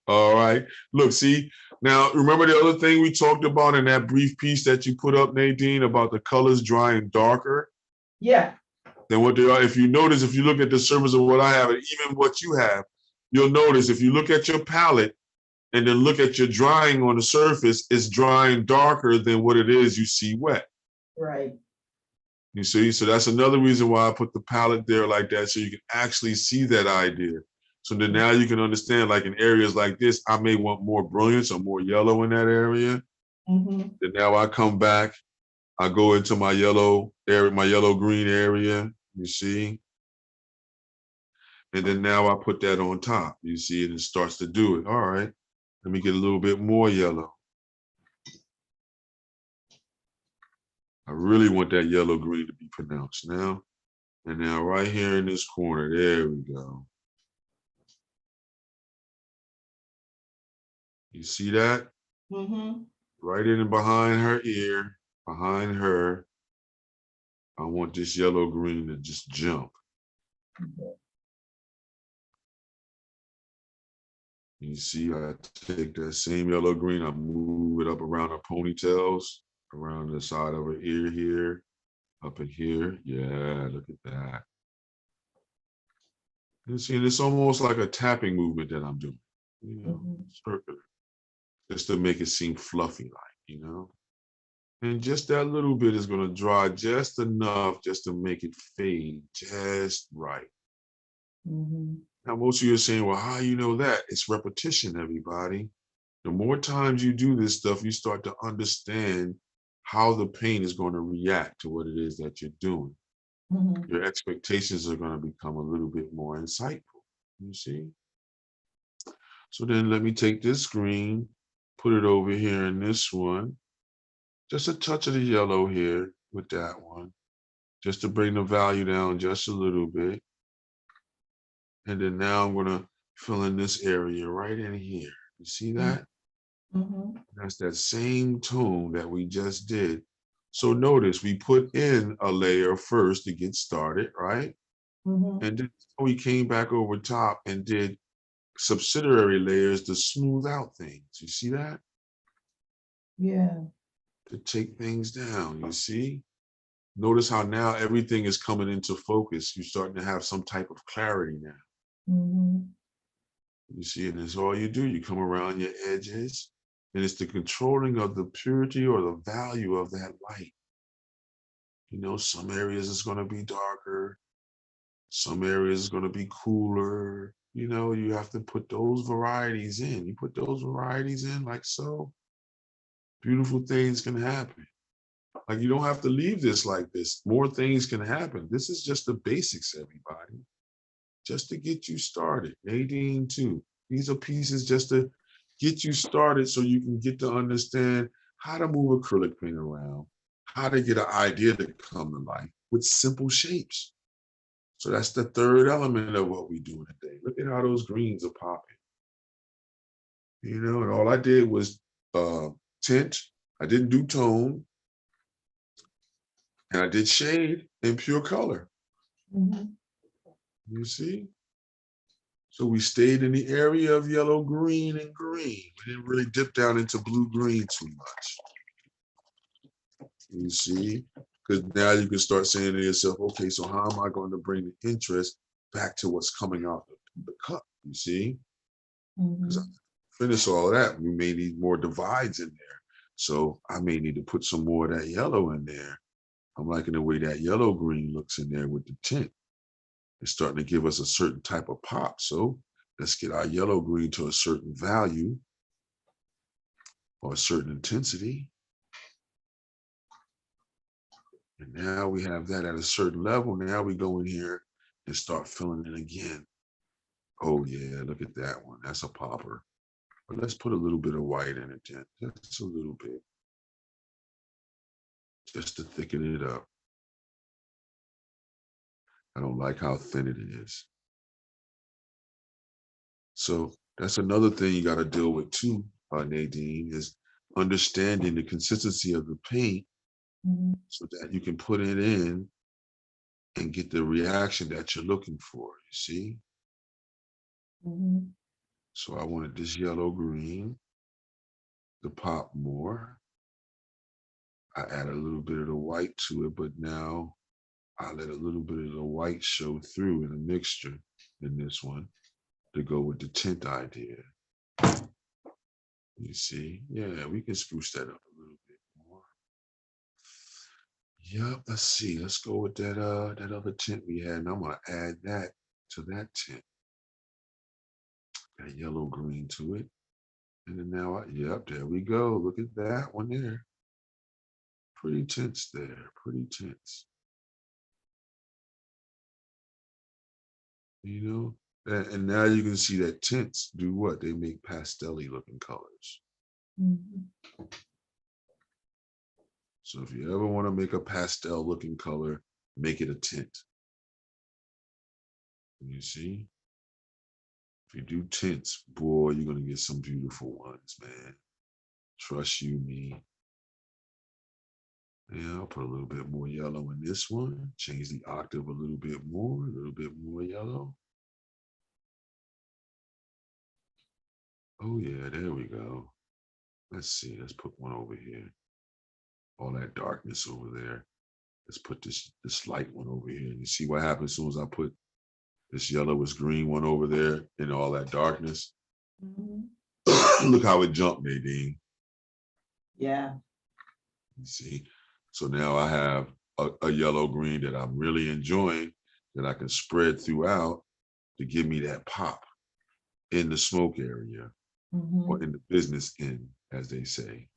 All right. Look, see, now remember the other thing we talked about in that brief piece that you put up, Nadine, about the colors drying darker? Yeah. Than what they are. If you notice, if you look at the surface of what I have, and even what you have, you'll notice if you look at your palette and then look at your drying on the surface, it's drying darker than what it is you see wet. Right. You see, so that's another reason why I put the palette there like that, so you can actually see that idea. So then now you can understand, like in areas like this, I may want more brilliance or more yellow in that area. Then now I come back, I go into my yellow area, my yellow-green area, you see? And then now I put that on top, you see, and it starts to do it. All right, let me get a little bit more yellow. I really want that yellow-green to be pronounced now. And now right here in this corner, there we go. You see that? Right in and behind her ear, behind her, I want this yellow-green to just jump. You see, I take that same yellow-green, I move it up around her ponytails, around the side of her ear here, up in here. Yeah, look at that. You see, it's almost like a tapping movement that I'm doing, you know, circular, just to make it seem fluffy like, you know. And just that little bit is going to dry just enough just to make it fade just right. Now, most of you are saying, well, how you know that? It's repetition, everybody. The more times you do this stuff, you start to understand how the paint is going to react to what it is that you're doing. Your expectations are going to become a little bit more insightful, you see? So then let me take this green, put it over here in this one. Just a touch of the yellow here with that one, just to bring the value down just a little bit. And then now I'm going to fill in this area right in here. You see that? That's that same tone that we just did. So notice we put in a layer first to get started, right? And then we came back over top and did subsidiary layers to smooth out things. You see that? Yeah. To take things down, you see? Notice how now everything is coming into focus. You're starting to have some type of clarity now. You see, and it's all you do. You come around your edges, and it's the controlling of the purity or the value of that light. You know, some areas it's going to be darker. Some areas is going to be cooler. You know, you have to put those varieties in. You put those varieties in like so, beautiful things can happen. Like you don't have to leave this like this. More things can happen. This is just the basics, everybody. Just to get you started. Nadine too. These are pieces just to get you started so you can get to understand how to move acrylic paint around, how to get an idea to come to life with simple shapes. So that's the third element of what we do today. Look at how those greens are popping. You know, and all I did was tint. I didn't do tone. And I did shade and pure color. You see? So we stayed in the area of yellow, green, and green. We didn't really dip down into blue, green too much. You see? Because now you can start saying to yourself, okay, so how am I going to bring the interest back to what's coming out of the cup? You see? Because I finish all of that, we may need more divides in there. So I may need to put some more of that yellow in there. I'm liking the way that yellow-green looks in there with the tint. It's starting to give us a certain type of pop. So let's get our yellow-green to a certain value or a certain intensity. And now we have that at a certain level. Now we go in here and start filling it again. Oh yeah, look at that one. That's a popper. But let's put a little bit of white in it then. Just a little bit. just to thicken it up. I don't like how thin it is. So that's another thing you got to deal with too, Nadine, is understanding the consistency of the paint so that you can put it in and get the reaction that you're looking for, you see? So I wanted this yellow green to pop more. I add a little bit of the white to it, but now I let a little bit of the white show through in a mixture in this one to go with the tint idea. You see? Yeah, we can spruce that up a little bit more. Yep, let's see. Let's go with that that other tint we had, and I'm gonna add that to that tint. That yellow green to it. And then now, yep, there we go. Look at that one there. Pretty tints there, pretty tints. You know, and now you can see that tints do what? They make pastel-y looking colors. So if you ever want to make a pastel looking color, make it a tint. You see? If you do tints, boy, you're going to get some beautiful ones, man. Trust you, me. Yeah, I'll put a little bit more yellow in this one. Change the octave a little bit more yellow. Oh yeah, there we go. Let's see, let's put one over here. All that darkness over there. Let's put this light one over here. And you see what happens as soon as I put this yellowish green one over there in all that darkness? Look how it jumped, Nadine. Yeah. You see? So now I have a yellow green that I'm really enjoying that I can spread throughout to give me that pop in the smoke area or in the business end, as they say.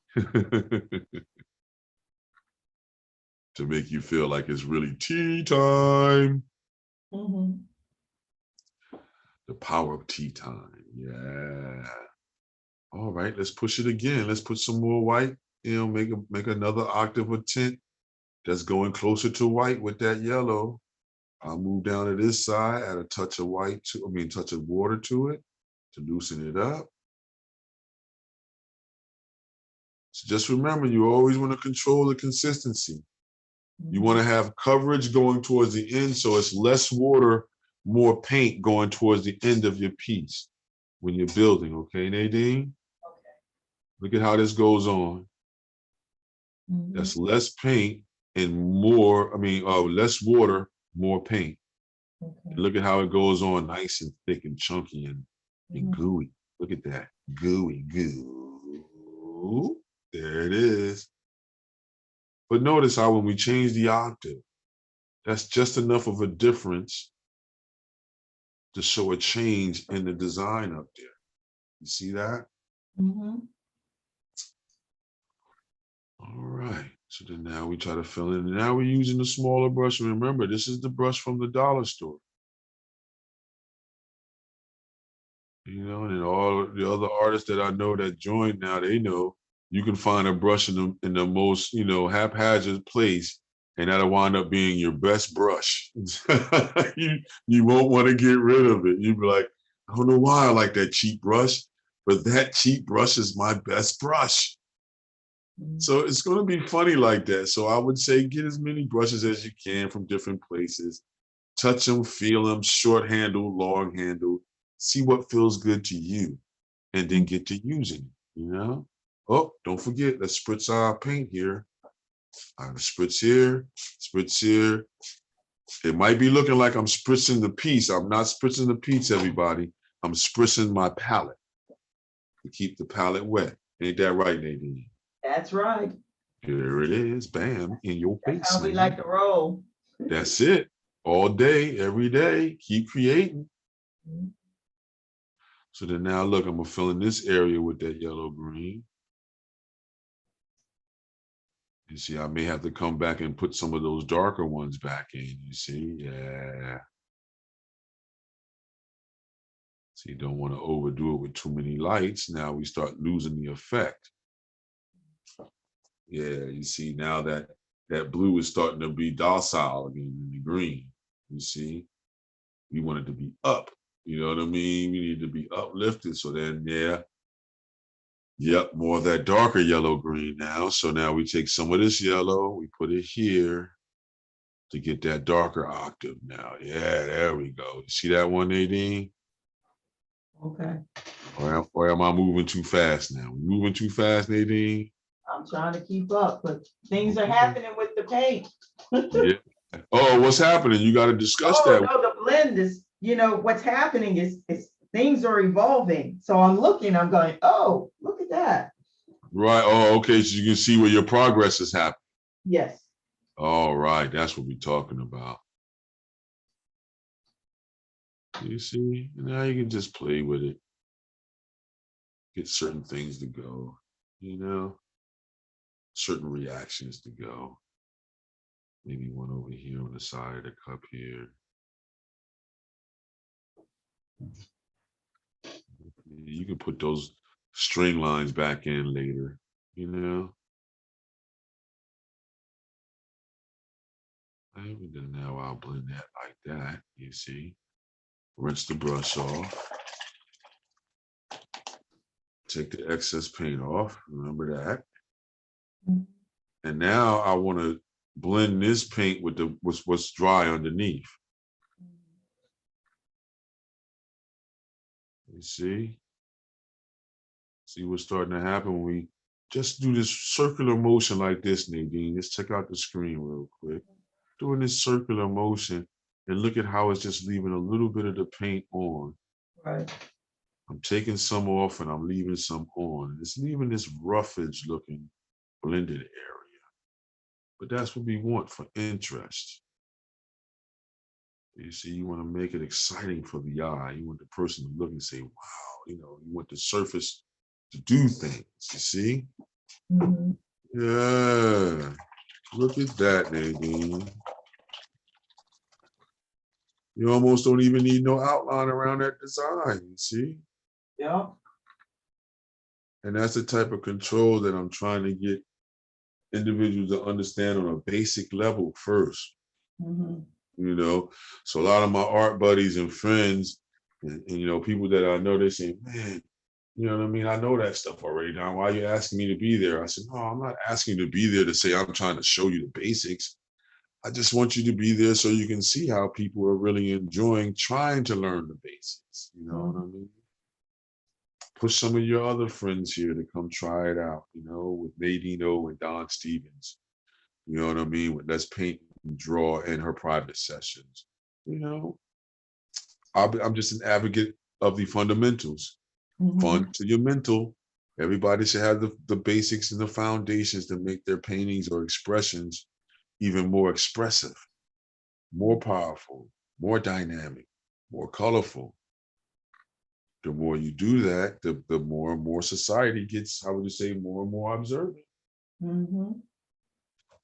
To make you feel like it's really tea time. The power of tea time. Yeah. All right, let's push it again. Let's put some more white, you know, make another octave of tint that's going closer to white with that yellow. I'll move down to this side, add a touch of white touch of water to it to loosen it up. So just remember, you always want to control the consistency. You want to have coverage going towards the end, so it's less water, more paint going towards the end of your piece when you're building, okay, Nadine? Okay. Look at how this goes on. That's less paint and more, less water, more paint. And look at how it goes on, nice and thick and chunky and gooey. Look at that, gooey goo. There it is. But notice how when we change the octave, that's just enough of a difference to show a change in the design up there. You see that? All right. So then now we try to fill in. Now we're using the smaller brush. Remember, this is the brush from the dollar store. You know, and all the other artists that I know that joined now, they know you can find a brush in the most, haphazard place, and that'll wind up being your best brush. you won't want to get rid of it. You'd be like, I don't know why I like that cheap brush, but that cheap brush is my best brush. So it's going to be funny like that. So I would say get as many brushes as you can from different places. Touch them, feel them, short handle, long handle. See what feels good to you, and then get to using it, you know? Oh, don't forget, let's spritz our paint here. Spritz here, spritz here. It might be looking like I'm spritzing the piece. I'm not spritzing the piece, everybody. I'm spritzing my palette to keep the palette wet. Ain't that right, Nadine? That's right. Here it is, bam, in your face. That's how we like to roll. That's it. All day, every day, keep creating. So then now look, I'm gonna fill in this area with that yellow green. You see, I may have to come back and put some of those darker ones back in, you see? Yeah. So you don't want to overdo it with too many lights. Now we start losing the effect. Yeah, you see now that that blue is starting to be docile again in the green. You see, we want it to be up. You know what I mean? We need to be uplifted. So then, yeah, yep, more of that darker yellow green now. So now we take some of this yellow, we put it here to get that darker octave now. Yeah, there we go. You see that one, Nadine? Okay. Or am I moving too fast now? Moving too fast, Nadine? I'm trying to keep up, but things are happening with the paint. Yeah. Oh, what's happening? You got to discuss Oh, that. no, the blend is, what's happening is things are evolving. So I'm looking, I'm going, oh, look at that. Right. Oh, okay. So you can see where your progress is happening. Yes. All right. That's what we're talking about. You see? Now you can just play with it. Get certain things to go, certain reactions to go. Maybe one over here on the side of the cup here. You can put those string lines back in later, And then now I'll blend that like that, you see. Rinse the brush off. Take the excess paint off, remember that. And now I want to blend this paint with what's dry underneath. You see? See what's starting to happen when we just do this circular motion like this, Nadine. Let's check out the screen real quick. Doing this circular motion and look at how it's just leaving a little bit of the paint on. Right. I'm taking some off and I'm leaving some on. It's leaving this roughage looking blended area. But that's what we want for interest. You see, you want to make it exciting for the eye. You want the person to look and say, wow, you want the surface to do things, you see? Mm-hmm. Yeah, look at that, Nadine. You almost don't even need no outline around that design, you see? Yeah. And that's the type of control that I'm trying to get individuals to understand on a basic level first. Mm-hmm. So a lot of my art buddies and friends and people that I know, they say, man, you know what I mean? I know that stuff already. Now, why are you asking me to be there? I said, no, I'm not asking you to be there to say I'm trying to show you the basics. I just want you to be there so you can see how people are really enjoying trying to learn the basics. You know what I mean? Push some of your other friends here to come try it out, with Nadineo and Don Stephens. You know what I mean? With Let's Paint and Draw in her private sessions. I'm just an advocate of the fundamentals. Mm-hmm. Fun to your mental. Everybody should have the basics and the foundations to make their paintings or expressions even more expressive, more powerful, more dynamic, more colorful. The more you do that, the more and more society gets, how would you say, more and more observant. Mm-hmm.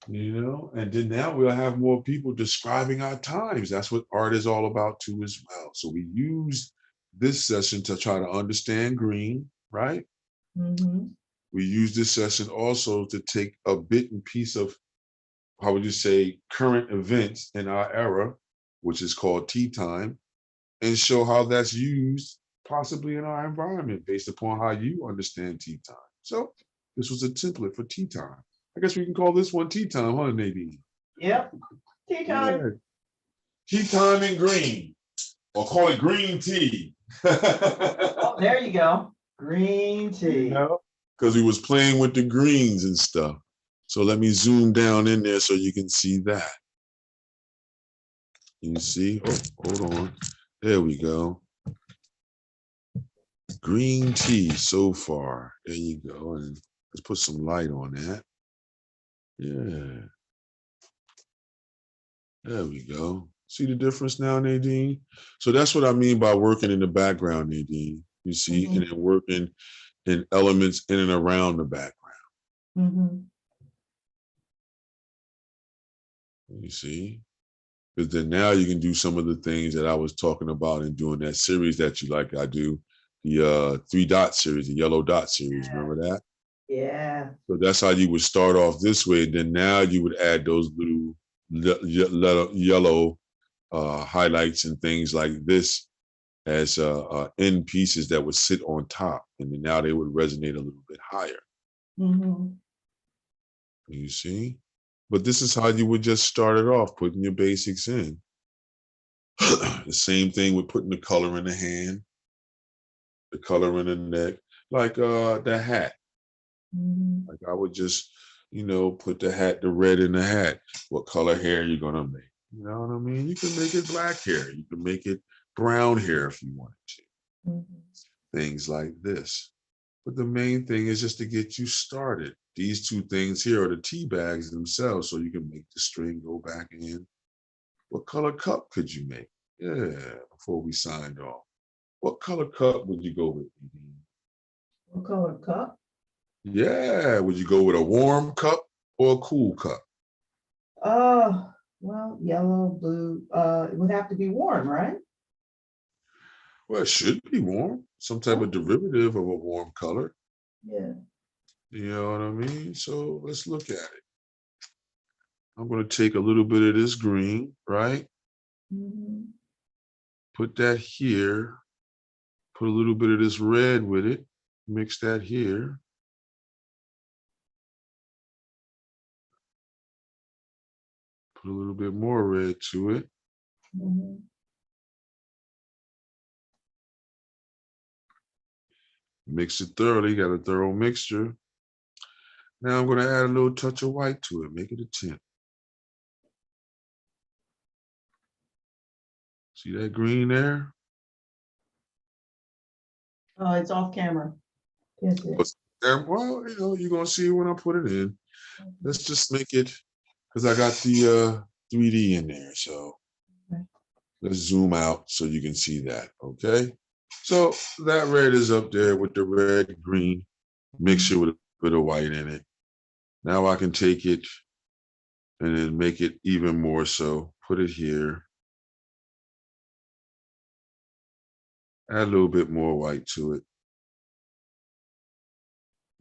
And then now we'll have more people describing our times. That's what art is all about too as well. So we use this session to try to understand green, right? Mm-hmm. We use this session also to take a bit and piece of, how would you say, current events in our era, which is called tea time, and show how that's used possibly in our environment based upon how you understand tea time. So this was a template for tea time. I guess we can call this one tea time, huh, Nadine? Yep. Tea time. Yeah. Tea time in green, or call it green tea. Oh, there you go. Green tea. Because we was playing with the greens and stuff. So let me zoom down in there so you can see that. You see? Oh, hold on. There we go. Green tea so far. There you go. And let's put some light on that. Yeah. There we go. See the difference now, Nadine? So that's what I mean by working in the background, Nadine. You see, and then working in elements in and around the background. Mm-hmm. You see? Because then now you can do some of the things that I was talking about in doing that series that you like I do, the 3 dot series, the yellow dot series. Remember that? Yeah. So that's how you would start off this way. Then now you would add those little yellow highlights and things like this as end pieces that would sit on top, and then now they would resonate a little bit higher. Mhm. You see? But this is how you would just start it off, putting your basics in. The same thing with putting the color in the hand, the color in the neck, like the hat. Mhm. Like I would just, put the red in the hat. What color hair you gonna make? You know what I mean? You can make it black hair. You can make it brown hair if you wanted to. Mhm. Things like this. But the main thing is just to get you started. These two things here are the tea bags themselves, so you can make the string go back in. What color cup could you make? Yeah, before we signed off. What color cup would you go with, Nadine? What color cup? Yeah, would you go with a warm cup or a cool cup? Oh, well, yellow, blue. It would have to be warm, right? Well, it should be warm, some type of derivative of a warm color. Yeah. You know what I mean? So let's look at it. I'm going to take a little bit of this green, right? Mhm. Put that here. Put a little bit of this red with it. Mix that here. Put a little bit more red to it. Mhm. Mix it thoroughly. Got a thorough mixture. Now I'm going to add a little touch of white to it. Make it a tint. See that green there? Oh, it's off camera. Yes, it. Well, you're going to see when I put it in. Let's just make it, because I got the 3D in there. So Okay. let's zoom out so you can see that, okay? So that red is up there with the red green mixture with a bit of white in it. Now I can take it and then make it even more so. Put it here. Add a little bit more white to it.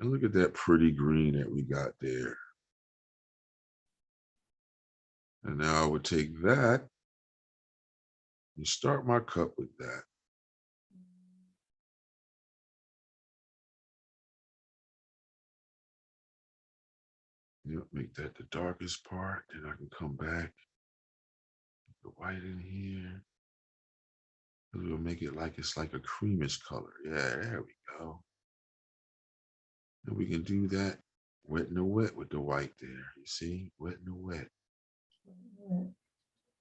And look at that pretty green that we got there. And now I would take that and start my cup with that. Yep, make that the darkest part. Then I can come back, the white in here. We'll make it like it's like a creamish color. Yeah, there we go. And we can do that wet in the wet with the white there. You see, wet in the wet.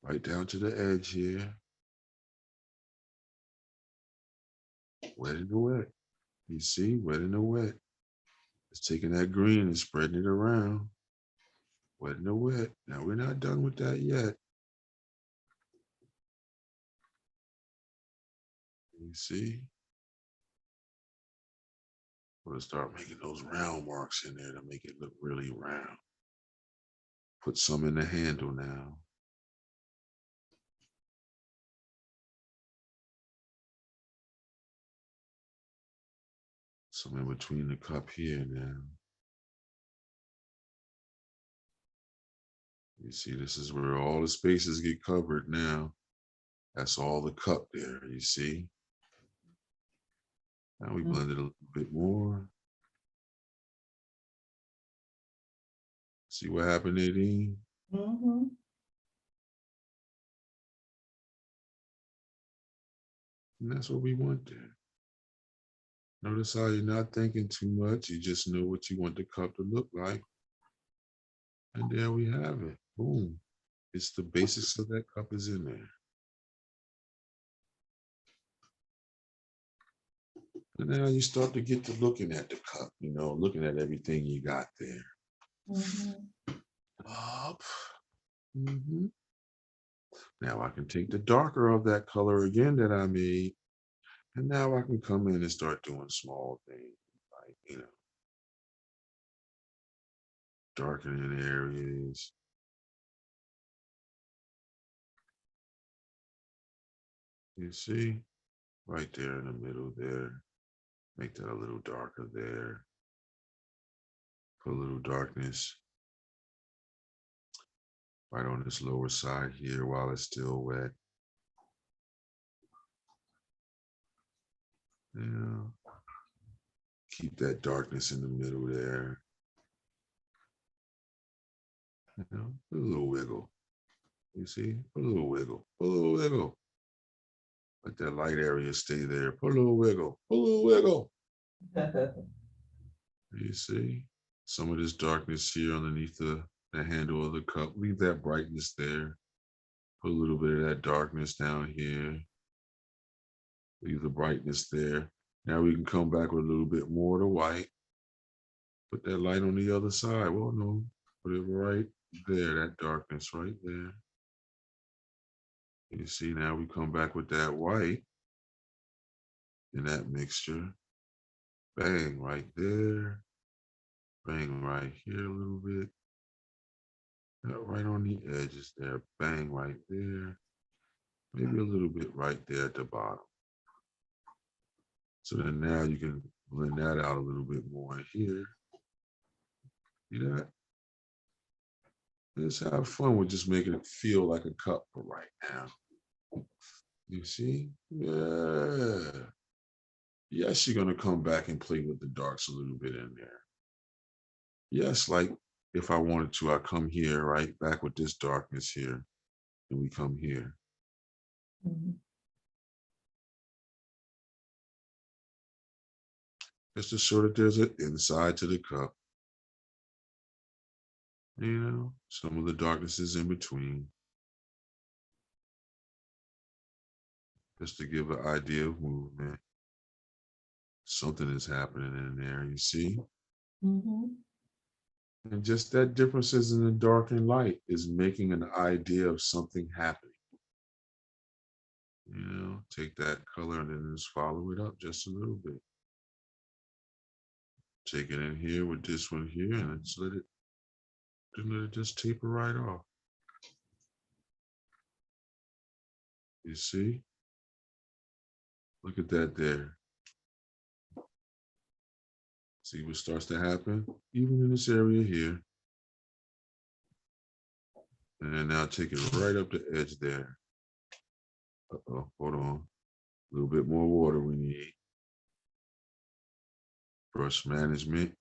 Right down to the edge here. Wet in the wet. You see, wet in the wet. It's taking that green and spreading it around. Wet in the wet. Now we're not done with that yet. You see? We'll start making those round marks in there to make it look really round. Put some in the handle now. Some in between the cup here now. You see, this is where all the spaces get covered now. That's all the cup there, you see? Now we blend it a little bit more. See what happened, Nadine? Mm-hmm. And that's what we want there. Notice how you're not thinking too much. You just know what you want the cup to look like. And there we have it. Boom. It's the basics of that cup is in there. And now you start to get to looking at the cup, looking at everything you got there. Mm-hmm. Up. Mm-hmm. Now I can take the darker of that color again that I made, and now I can come in and start doing small things like, darkening areas. You see, right there in the middle there. Make that a little darker there. Put a little darkness right on this lower side here while it's still wet. Yeah. Keep that darkness in the middle there. You know, put a little wiggle. You see? Put a little wiggle. Put a little wiggle. Let that light area stay there. Put a little wiggle. Put a little wiggle. You see? Some of this darkness here underneath the handle of the cup. Leave that brightness there. Put a little bit of that darkness down here. Leave the brightness there. Now we can come back with a little bit more of the white. Put that light on the other side. Well, no, put it right there, that darkness right there. You see, now we come back with that white in that mixture. Bang, right there. Bang right here a little bit. Right on the edges there. Bang right there. Maybe a little bit right there at the bottom. So then now you can blend that out a little bit more here. See that? Let's have fun with just making it feel like a cup for right now. You see? Yeah. Yes, you're going to come back and play with the darks a little bit in there. Yes, like if I wanted to, I come here, right, back with this darkness here, and we come here. Mhm. Just to show that there's an inside to the cup. You know, some of the darkness is in between. Just to give an idea of movement. Something is happening in there, you see? Mhm. And just that differences in the dark and light is making an idea of something happening. You know, take that color and then just follow it up just a little bit. Take it in here with this one here and just let it just taper right off. You see? Look at that there. See what starts to happen? Even in this area here. And then now take it right up the edge there. Uh-oh, hold on. A little bit more water we need. Brush management.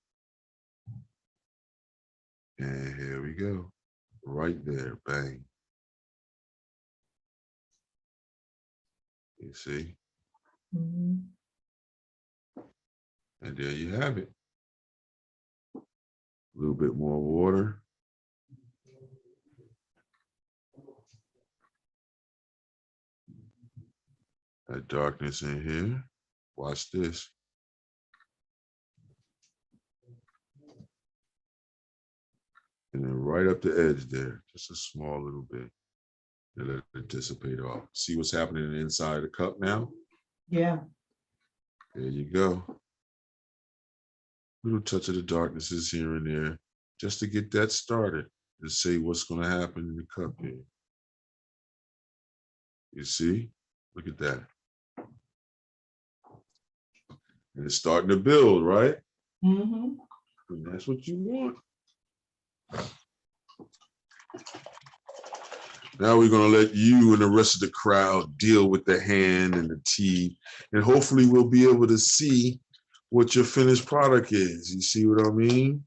And here we go. Right there, bang. You see? Mhm. And there you have it. A little bit more water. That darkness in here. Watch this. And then right up the edge there, just a small little bit. And let it dissipate off. See what's happening in the inside of the cup now? Yeah. There you go. Little touch of the darknesses here and there, just to get that started, to say what's going to happen in the cup here. You see? Look at that. And it's starting to build, right? Mhm. And that's what you want. Now we're going to let you and the rest of the crowd deal with the hand and the tea. And hopefully we'll be able to see what your finished product is. You see what I mean?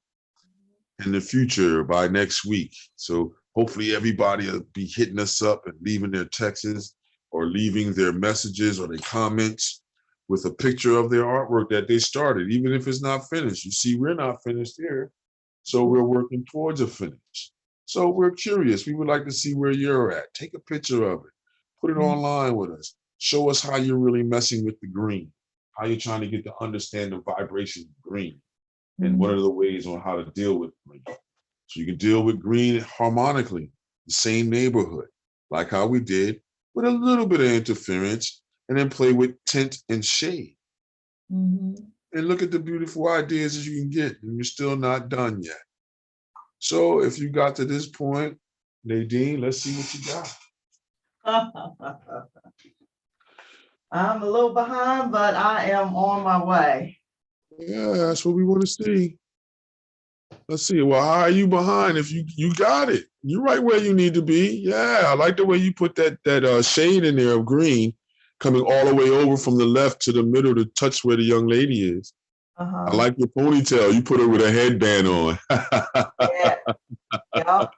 In the future by next week. So hopefully everybody will be hitting us up and leaving their texts or leaving their messages or their comments with a picture of their artwork that they started, even if it's not finished. You see, we're not finished here. So we're working towards a finish. So we're curious. We would like to see where you're at. Take a picture of it. Put it online with us. Show us how you're really messing with the green, how you're trying to get to understand the vibration of green. And what are the ways on how to deal with green? So you can deal with green harmonically, the same neighborhood, like how we did, with a little bit of interference, and then play with tint and shade. Mhm. And look at the beautiful ideas that you can get, and you're still not done yet. So if you got to this point, Nadine, let's see what you got. I'm a little behind, but I am on my way. Yeah, that's what we want to see. Let's see. Well, how are you behind? If you got it, you're right where you need to be. Yeah, I like the way you put that shade in there of green, coming all the way over from the left to the middle to touch where the young lady is. I Uh-huh. like your ponytail. You put her with a headband on. Yeah. Yep.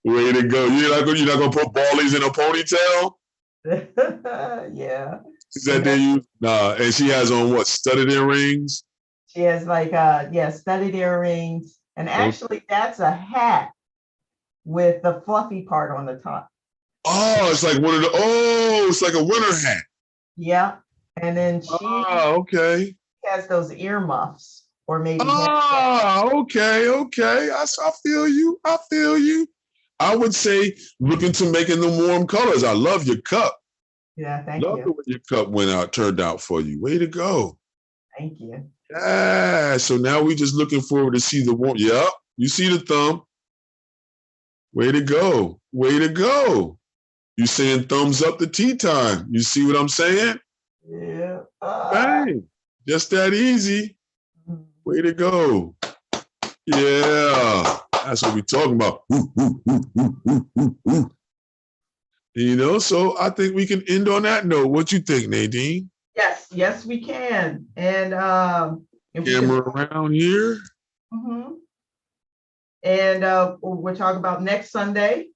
Way to go! You're not gonna put ballies in a ponytail. Yeah. Is You that they know, use? Nah, and she has on what? Studded earrings. she has like yeah, studded earrings. And Oh, actually that's a hat with the fluffy part on the top. it's like one of the. Oh, it's like a winter hat. Yeah. And then she Ah, okay. has those earmuffs or maybe headbands. Ah, okay, okay. I feel you. I feel you. I would say looking to making them warm colors. I love your cup. Yeah, thank Love the you. way your cup turned out for you. Way to go. Thank you. Yeah. So now we just looking forward to see the warm. Yep. You see the thumb. Way to go. Way to go. You saying thumbs up to tea time. You see what I'm saying? Yeah. Bang. Just that easy. Way to go. Yeah. That's what we're talking about. Woo, woo, woo, woo, woo, woo, woo. So I think we can end on that note. What you think, Nadine? Yes, yes, we can. And if we can, Camera around here. mhm. And we're talking about next Sunday.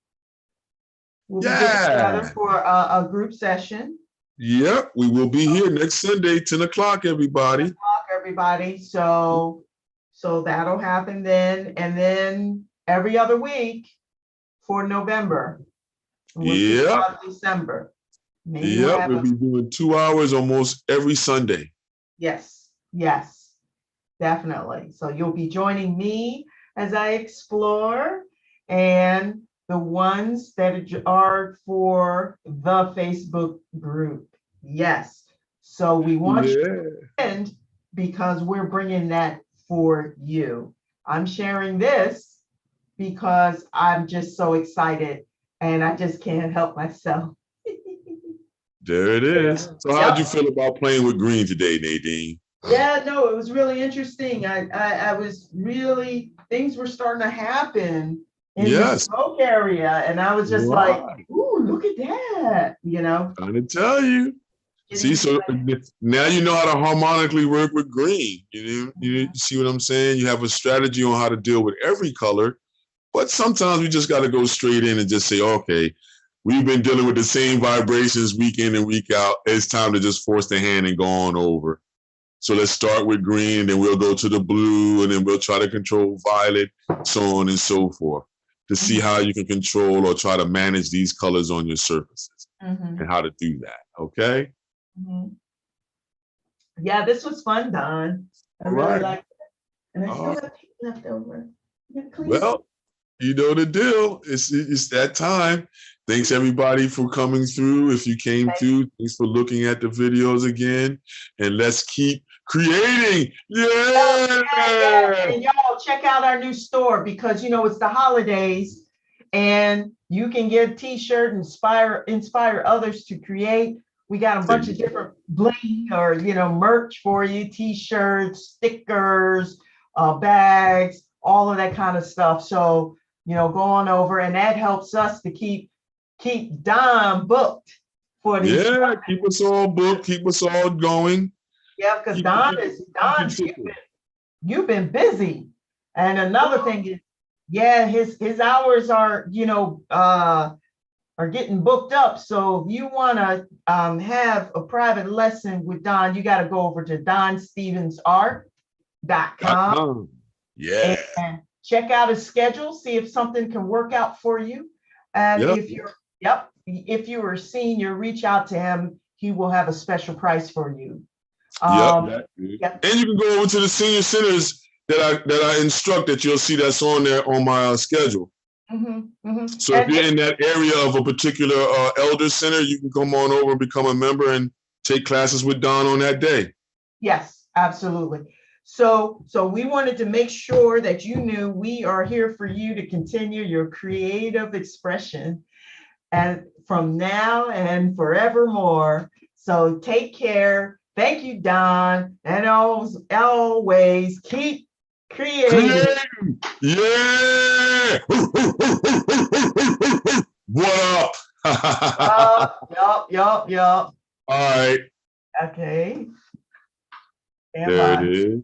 We'll be getting together Yeah. for a group session. Yep. We will be here next Sunday, 10 o'clock, 10 everybody. o'clock, everybody. So that'll happen then. And then every other week for November. We'll see Yep. about December. Maybe we'll Yep. have We'll be doing 2 hours almost every Sunday. yes, yes, definitely. So you'll be joining me as I explore, and the ones that are for the Facebook group. Yes. So we want you Yeah. to attend because we're bringing that for you. I'm sharing this because I'm just so excited and I just can't help myself. There it is. So how'd you Yep. feel about playing with green today, Nadine? Yeah, no, it was really interesting. I was really, things were starting to happen in the Yes. smoke area. And I was just like, Right. ooh, look at that, Trying to tell you. See, getting so excited. now you know how to harmonically work with green. You see what I'm saying? You have a strategy on how to deal with every color, but sometimes we just got to go straight in and just say, okay, we've been dealing with the same vibrations week in and week out. It's time to just force the hand and go on over. So let's start with green, and then we'll go to the blue, and then we'll try to control violet, so on and so forth, to see how you can control or try to manage these colors on your surfaces Mhm, and how to do that. Okay. mhm. Yeah, this was fun, Don. I All really right. liked it. And I still Uh, have paint left over. You gotta clean it. well, you know the deal. It's that time. Thanks everybody for coming through. If you came through, thanks for looking at the videos again. And let's keep creating. Yeah, yeah. Yeah. And y'all check out our new store because it's the holidays and you can get a t-shirt, inspire others to create. We got a bunch of different bling or merch for you, t-shirts, stickers, bags, all of that kind of stuff. So, go on over and that helps us to keep Don booked for these. Yeah, keep us all booked, keep us all going. Yeah, because Keep, keep, keep it ticking. you've been busy. And another thing is, yeah, his hours are getting booked up. So if you want to have a private lesson with Don, you got to go over to DonStephensArt.com Yeah. and check out his schedule, see if something can work out for you. And Yep. if you are a senior, reach out to him. He will have a special price for you. Yep. Yep. And you can go over to the senior centers that I instruct that you'll see that's on there on my schedule. So if you're in that area of a particular elder center, you can come on over and become a member and take classes with Don on that day. Yes, absolutely. So we wanted to make sure that you knew we are here for you to continue your creative expression and from now and forevermore. So take care. Thank you, Don. And always keep Creating. Yeah. What up? Yup. All right. Okay. Stand There it by. is.